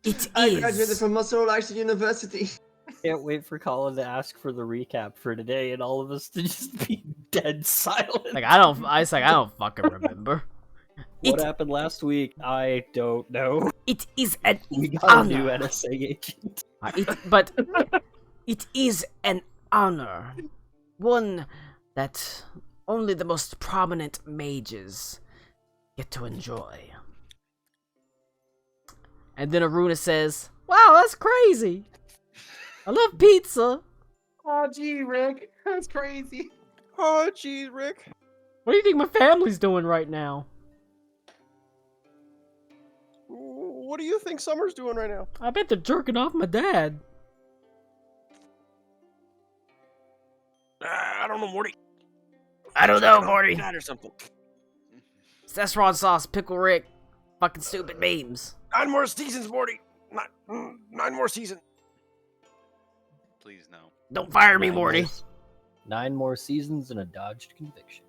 It I graduated is. from Muscle Relaxed University. Can't wait for Colin to ask for the recap for today, and all of us to just be dead silent. Like I don't fucking remember. What It, happened last week? I don't know. it is an We got a new honor. NSA agent. But it is an honor. One that only the most prominent mages get to enjoy. And then Aruna says, "Wow, that's crazy. I love pizza. Oh gee, Rick, that's crazy. Oh, geez, Rick. What do you think my family's doing right now? What do you think Summer's doing right now? I bet they're jerking off my dad." I don't know, Morty. I don't know, Morty. Dad or something. Szechuan sauce, pickle Rick, fucking stupid memes. 9 more seasons, Morty. 9 more seasons. Please no. Don't fire me, Morty. 9 more seasons and a dodged conviction.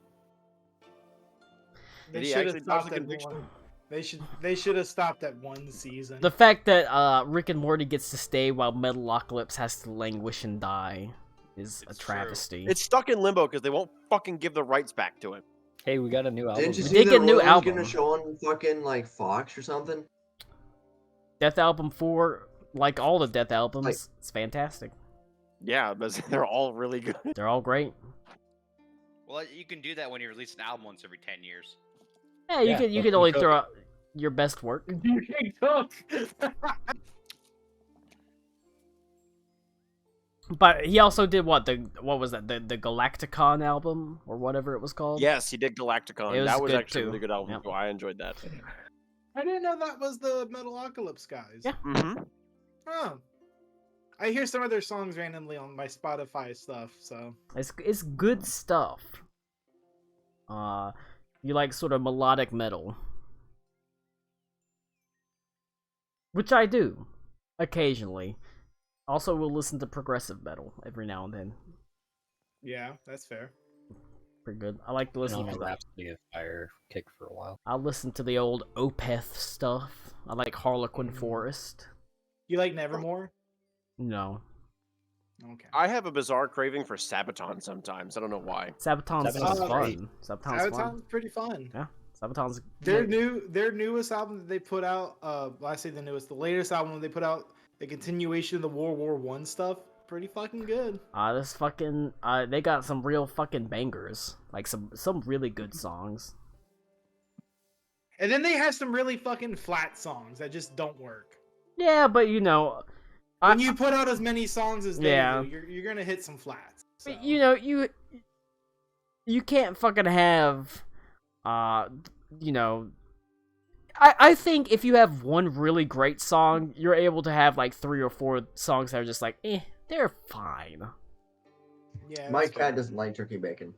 They Did he should actually have dodge stopped the at conviction? one. They should have stopped at one season. The fact that Rick and Morty gets to stay while Metalocalypse has to languish and die is a It's true. travesty. It's stuck in limbo because they won't fucking give the rights back to him. Hey, we got a new album. Didn't you We see did that get a new Royals album. gonna show on fucking like Fox or something? Death Album 4, like all the Death albums, Like- it's fantastic. Yeah, but they're all really good. They're all great. Well, you can do that when you release an album once every 10 years. Yeah, you Yeah, can fucking only cook. throw out your best work. You can cook. But he also did what was that the Galacticon album or whatever it was called? Yes, he did Galacticon. It was That was good, actually a too. really good album. Yep. Too. I enjoyed that. I didn't know that was the Metalocalypse guys. Yeah. Mm-hmm. Oh. I hear some of their songs randomly on my Spotify stuff, so It's good stuff. You like sort of melodic metal, which I do occasionally. Also, we'll listen to progressive metal every now and then. Yeah, that's fair. Pretty good. I like to Been listen on to a that. Rhapsody of Fire kick for a while. I'll listen to the old Opeth stuff. I like Harlequin Forest. You like Nevermore? No. Okay. I have a bizarre craving for Sabaton sometimes. I don't know why. Sabaton's Sabaton's fun. great. Sabaton's fun. Sabaton's pretty fun. Yeah. Sabaton's Their newest album that they put out, well, I say the newest, the latest album they put out, the continuation of the World War One stuff, pretty fucking good. this fucking they got some real fucking bangers. Like some really good songs. And then they have some really fucking flat songs that just don't work. Yeah, but you know, When you put out as many songs as they Yeah. do, you're gonna hit some flats. So. you know, you can't fucking have you know, I think if you have one really great song, you're able to have like 3 or 4 songs that are just like, they're fine. Yeah, My that's fair. cat doesn't like turkey bacon.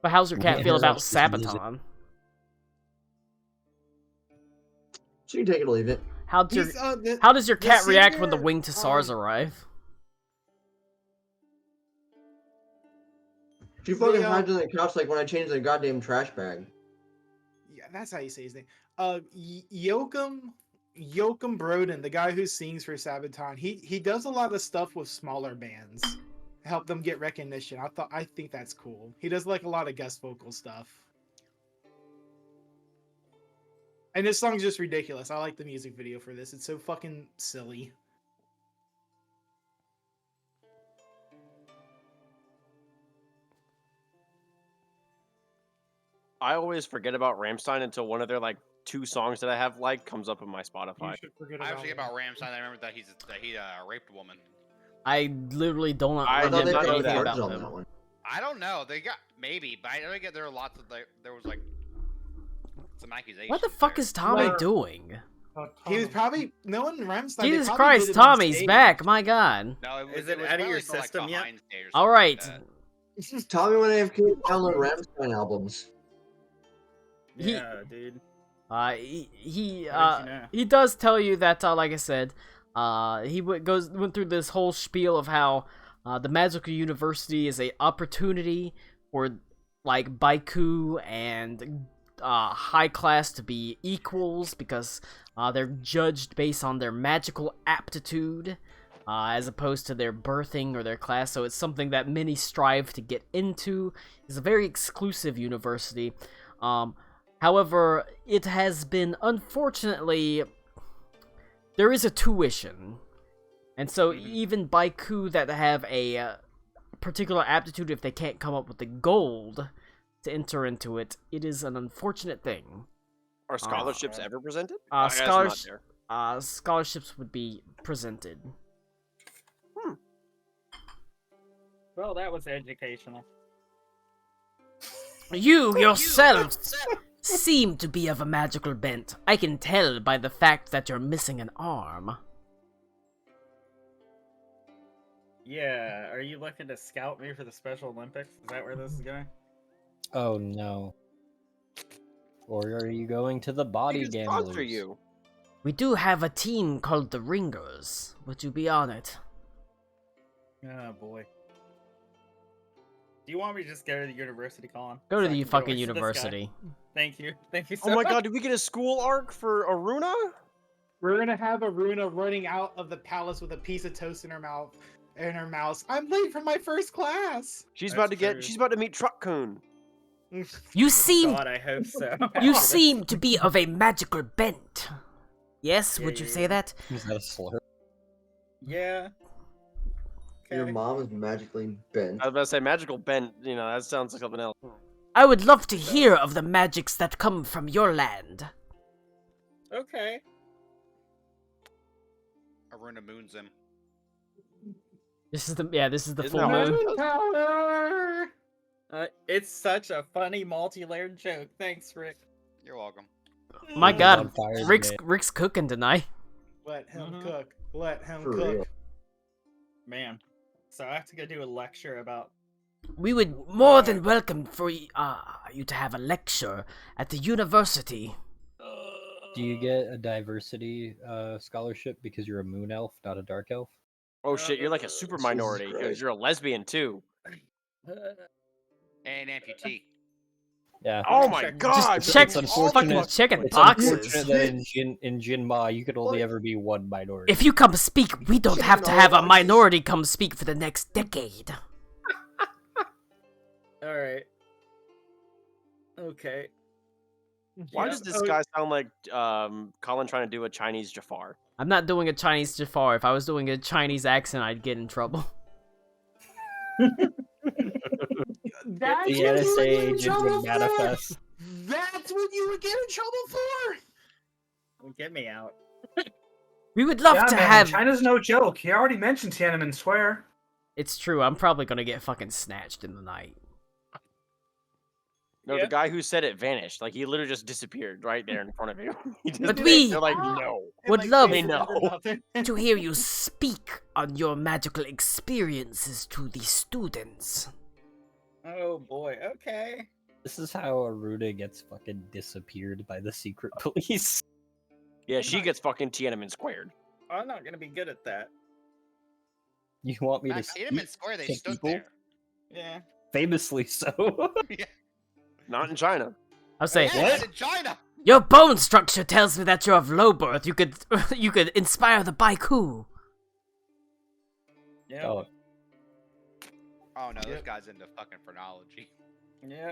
But how's your cat Yeah, feel there's about also some music. Sabaton? So you can take it or leave it. How does He's, your the cat react when the singer, winged Tassars arrive? She fucking The, hides on the couch like when I change the goddamn trash bag. Yeah, that's how you say his name. Joachim Broden, the guy who sings for Sabaton, he does a lot of stuff with smaller bands, to help them get recognition. I think that's cool. He does like a lot of guest vocal stuff. And this song's just ridiculous. I like the music video for this. It's so fucking silly. I always forget about Rammstein until one of their like 2 songs that I have liked comes up in my You Spotify. should forget I about actually it. about Ramstein. I remember that he raped a woman. I literally don't know I I thought did they not got know the that words about on them. that one. I don't know. They got maybe, but I know there were lots of there was like some accusations. What the fuck there. is Tommy Where- doing? He was probably knowing Rammstein. they Jesus probably Christ, did it on Tommy's stage. back, my god. No, it was, Is it was out of your apparently for, like, system yet? behind stage or something Alright. like that. Tell me when I have kids download Rammstein albums. He- Yeah, dude. He How did you know? he does tell you that like I said, he went through this whole spiel of how the Magical University is a opportunity for like Baiku and high class to be equals because they're judged based on their magical aptitude as opposed to their birthing or their class. So it's something that many strive to get into. It's a very exclusive university. However, it has been, unfortunately, there is a tuition. And so even Baiku that have a particular aptitude, if they can't come up with the gold to enter into it, it is an unfortunate thing. Are scholarships ever presented? Uh, I guess not scholars- there. Scholarships would be presented. Well, that was educational. You yourself seem to be of a magical bent. I can tell by the fact that you're missing an arm. Yeah, are you looking to scout me for the Special Olympics? Is that where this is going? Oh no. Or are you going to the body We can gamblers? sponsor you. We do have a team called the Ringers. Would you be on it? Oh boy. Do you want me to just go to the university, Colin? Go So to I the can fucking voice this guy? university. Thank you. Thank you so Oh my much. god, did we get a school arc for Aruna? We're gonna have Aruna running out of the palace with a piece of toast in her mouth and her mouse. I'm late for my first class. She's That's about to true. she's about to meet Truck-kun. You seem God, I hope so. you seem to be of a magical bent. Yes, Yeah, would you yeah, say yeah. that? Is that a slur? Yeah. Your Okay. mom is magically bent. I was about to say magical bent, you know, that sounds like something else. I would love to hear of the magics that come from your land. Okay. Aruna moons him. This is the Isn't full that moon. Power. It's such a funny multi-layered joke. Thanks, Rick. You're welcome. My on god, fire Rick's today. Rick's cooking tonight. Let him Mhm. cook. Let him For cook. real. Man. So I have to go do a lecture about. We would more than welcome for you to have a lecture at the university. Do you get a diversity scholarship because you're a moon elf, not a dark elf? Oh shit, you're like a super minority because Christ. you're a lesbian too. And amputee. Yeah. Oh gonna my check- god! Just check it's all the unfortunate. fucking checking It's boxes. unfortunate that in Jinma you could only What? ever be one minority. If you come speak, we don't Checking have to all have a boxes. minority come speak for the next decade. All right. Okay. Why Yeah, does this oh, guy sound like Colin trying to do a Chinese Jafar? I'm not doing a Chinese Jafar. If I was doing a Chinese accent, I'd get in trouble. That's The what you would get NSA in agent trouble would manifest. for. That's what you would get in trouble for. Get me out. We would love yeah, to man, have. China's no joke. He already mentioned Tiananmen Square. It's true. I'm probably gonna get fucking snatched in the night. No, Yeah. the guy who said it vanished. Like he literally just disappeared right there in front of you. He just But did it. we- They're like, no. And, Would like, love- faces They under know. nothing. To hear you speak on your magical experiences to the students. Oh boy. Okay. This is how Aruda gets fucking disappeared by the secret police. Yeah, she gets fucking Tiananmen squared. I'm not gonna be good at that. You want me to Back speak Tiananmen Square, they to stood people? there. Yeah. Famously so. Not in China. I'll say, Yeah, that's in China. your bone structure tells me that you're of low birth. You could, you could inspire the Baiku. Yeah. Oh, Oh no, this Yep. guy's into fucking phrenology. Yeah.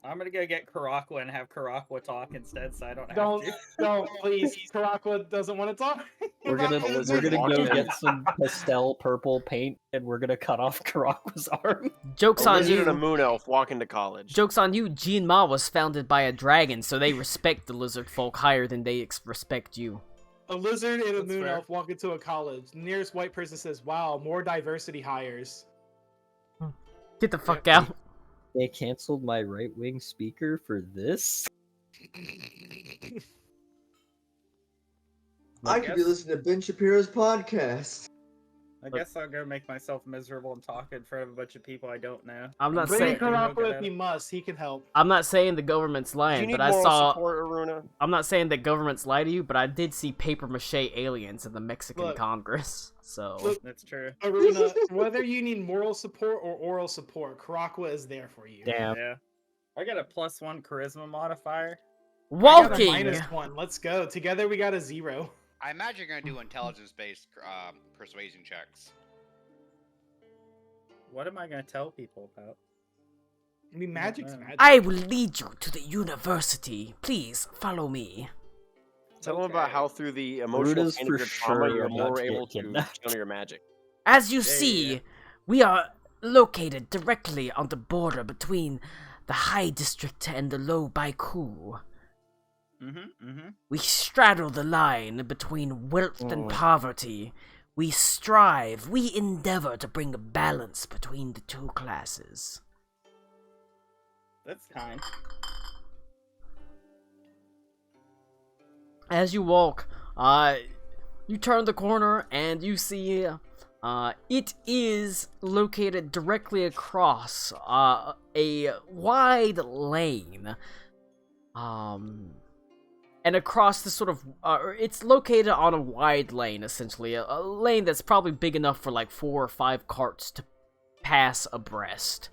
I'm gonna go get Karakwa and have Karakwa talk instead, so I don't have Don't, to. don't, please. Karakwa doesn't want to talk. we're gonna Karakwa we're doesn't gonna want go to. get some pastel purple paint and we're gonna cut off Karakwa's arm. Jokes A on wizard and a you. moon elf walking to college. Jokes on you. Jinma was founded by a dragon, so they respect the lizard folk higher than they respect you. A lizard and a That's moon fair. elf walk into a college. The nearest white person says, "Wow, more diversity hires." Get the fuck out. They canceled my right wing speaker for this. I could be guess- listening to Ben Shapiro's podcast. I guess I'll go make myself miserable and talk in front of a bunch of people I don't know. I'm not Bring saying. Karakwa if he must. He can help. I'm not saying the government's Do lying, you need but I moral saw. support, Aruna? I'm not saying that governments lie to you, but I did see paper mache aliens in the Mexican Look. Congress. So Look. That's true. Aruna, whether you need moral support or oral support, Karakwa is there for you. Damn. Yeah. I got a +1 charisma modifier. I got a walking. -1. Let's go. Together we got a 0. I imagine you're gonna do intelligence-based persuasion checks. What am I gonna tell people about? I mean, magic's know. magic. I will lead you to the university. Please follow me. Tell them about how through the emotional Ruda's pain for of your trauma, sure you're about more to get able to kidnapped. channel your magic. As you Yeah, yeah, see, yeah. we are located directly on the border between the High District and the Low Baiku. We straddle the line between wealth and Oh. poverty. We strive, we endeavor to bring a balance between the two classes. That's kind. As you walk, you turn the corner and you see it is located directly across a wide lane. And across the sort of, it's located on a wide lane, essentially. A lane that's probably big enough for like 4 or 5 carts to pass abreast.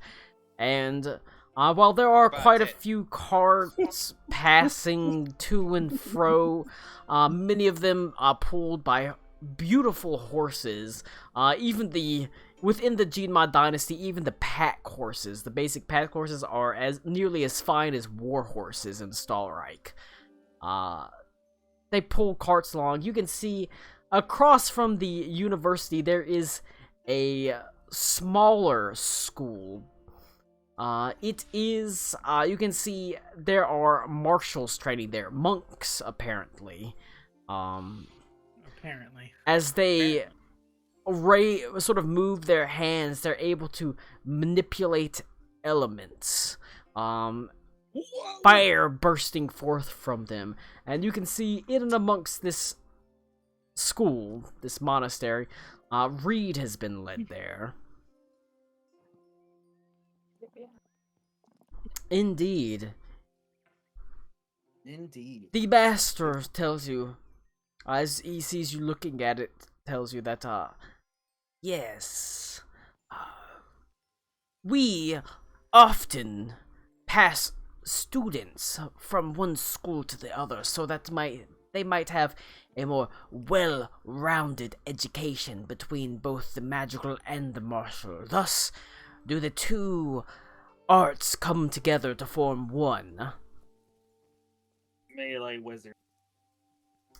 And while there are But quite a it- few carts passing to and fro, many of them are pulled by beautiful horses. Within the Jinma dynasty, even the pack horses, the basic pack horses, are as nearly as fine as war horses in Stahlreich. They pull carts along. You can see across from the university there is a smaller school. It is, you can see there are marshals training there, monks apparently. Apparently. As they sort of move their hands, they're able to manipulate elements. Fire bursting forth from them. And you can see in and amongst this school, this monastery, Reed has been led there. Indeed. Indeed. The master tells you, as he sees you looking at it, tells you that, Yes. We often pass students from one school to the other so that they might have a more well-rounded education between both the magical and the martial. Thus, do the two arts come together to form one? Melee wizard.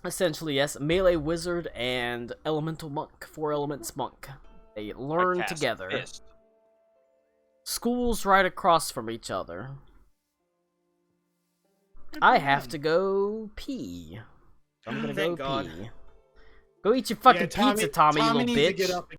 Essentially, yes. Melee wizard and elemental monk. 4 elements monk. They learn cast together. Fist. Schools right across from each other. I have to go pee. I'm gonna go Thank God. pee. Go eat your fucking pizza, Tommy, you Tommy little needs to bitch. get up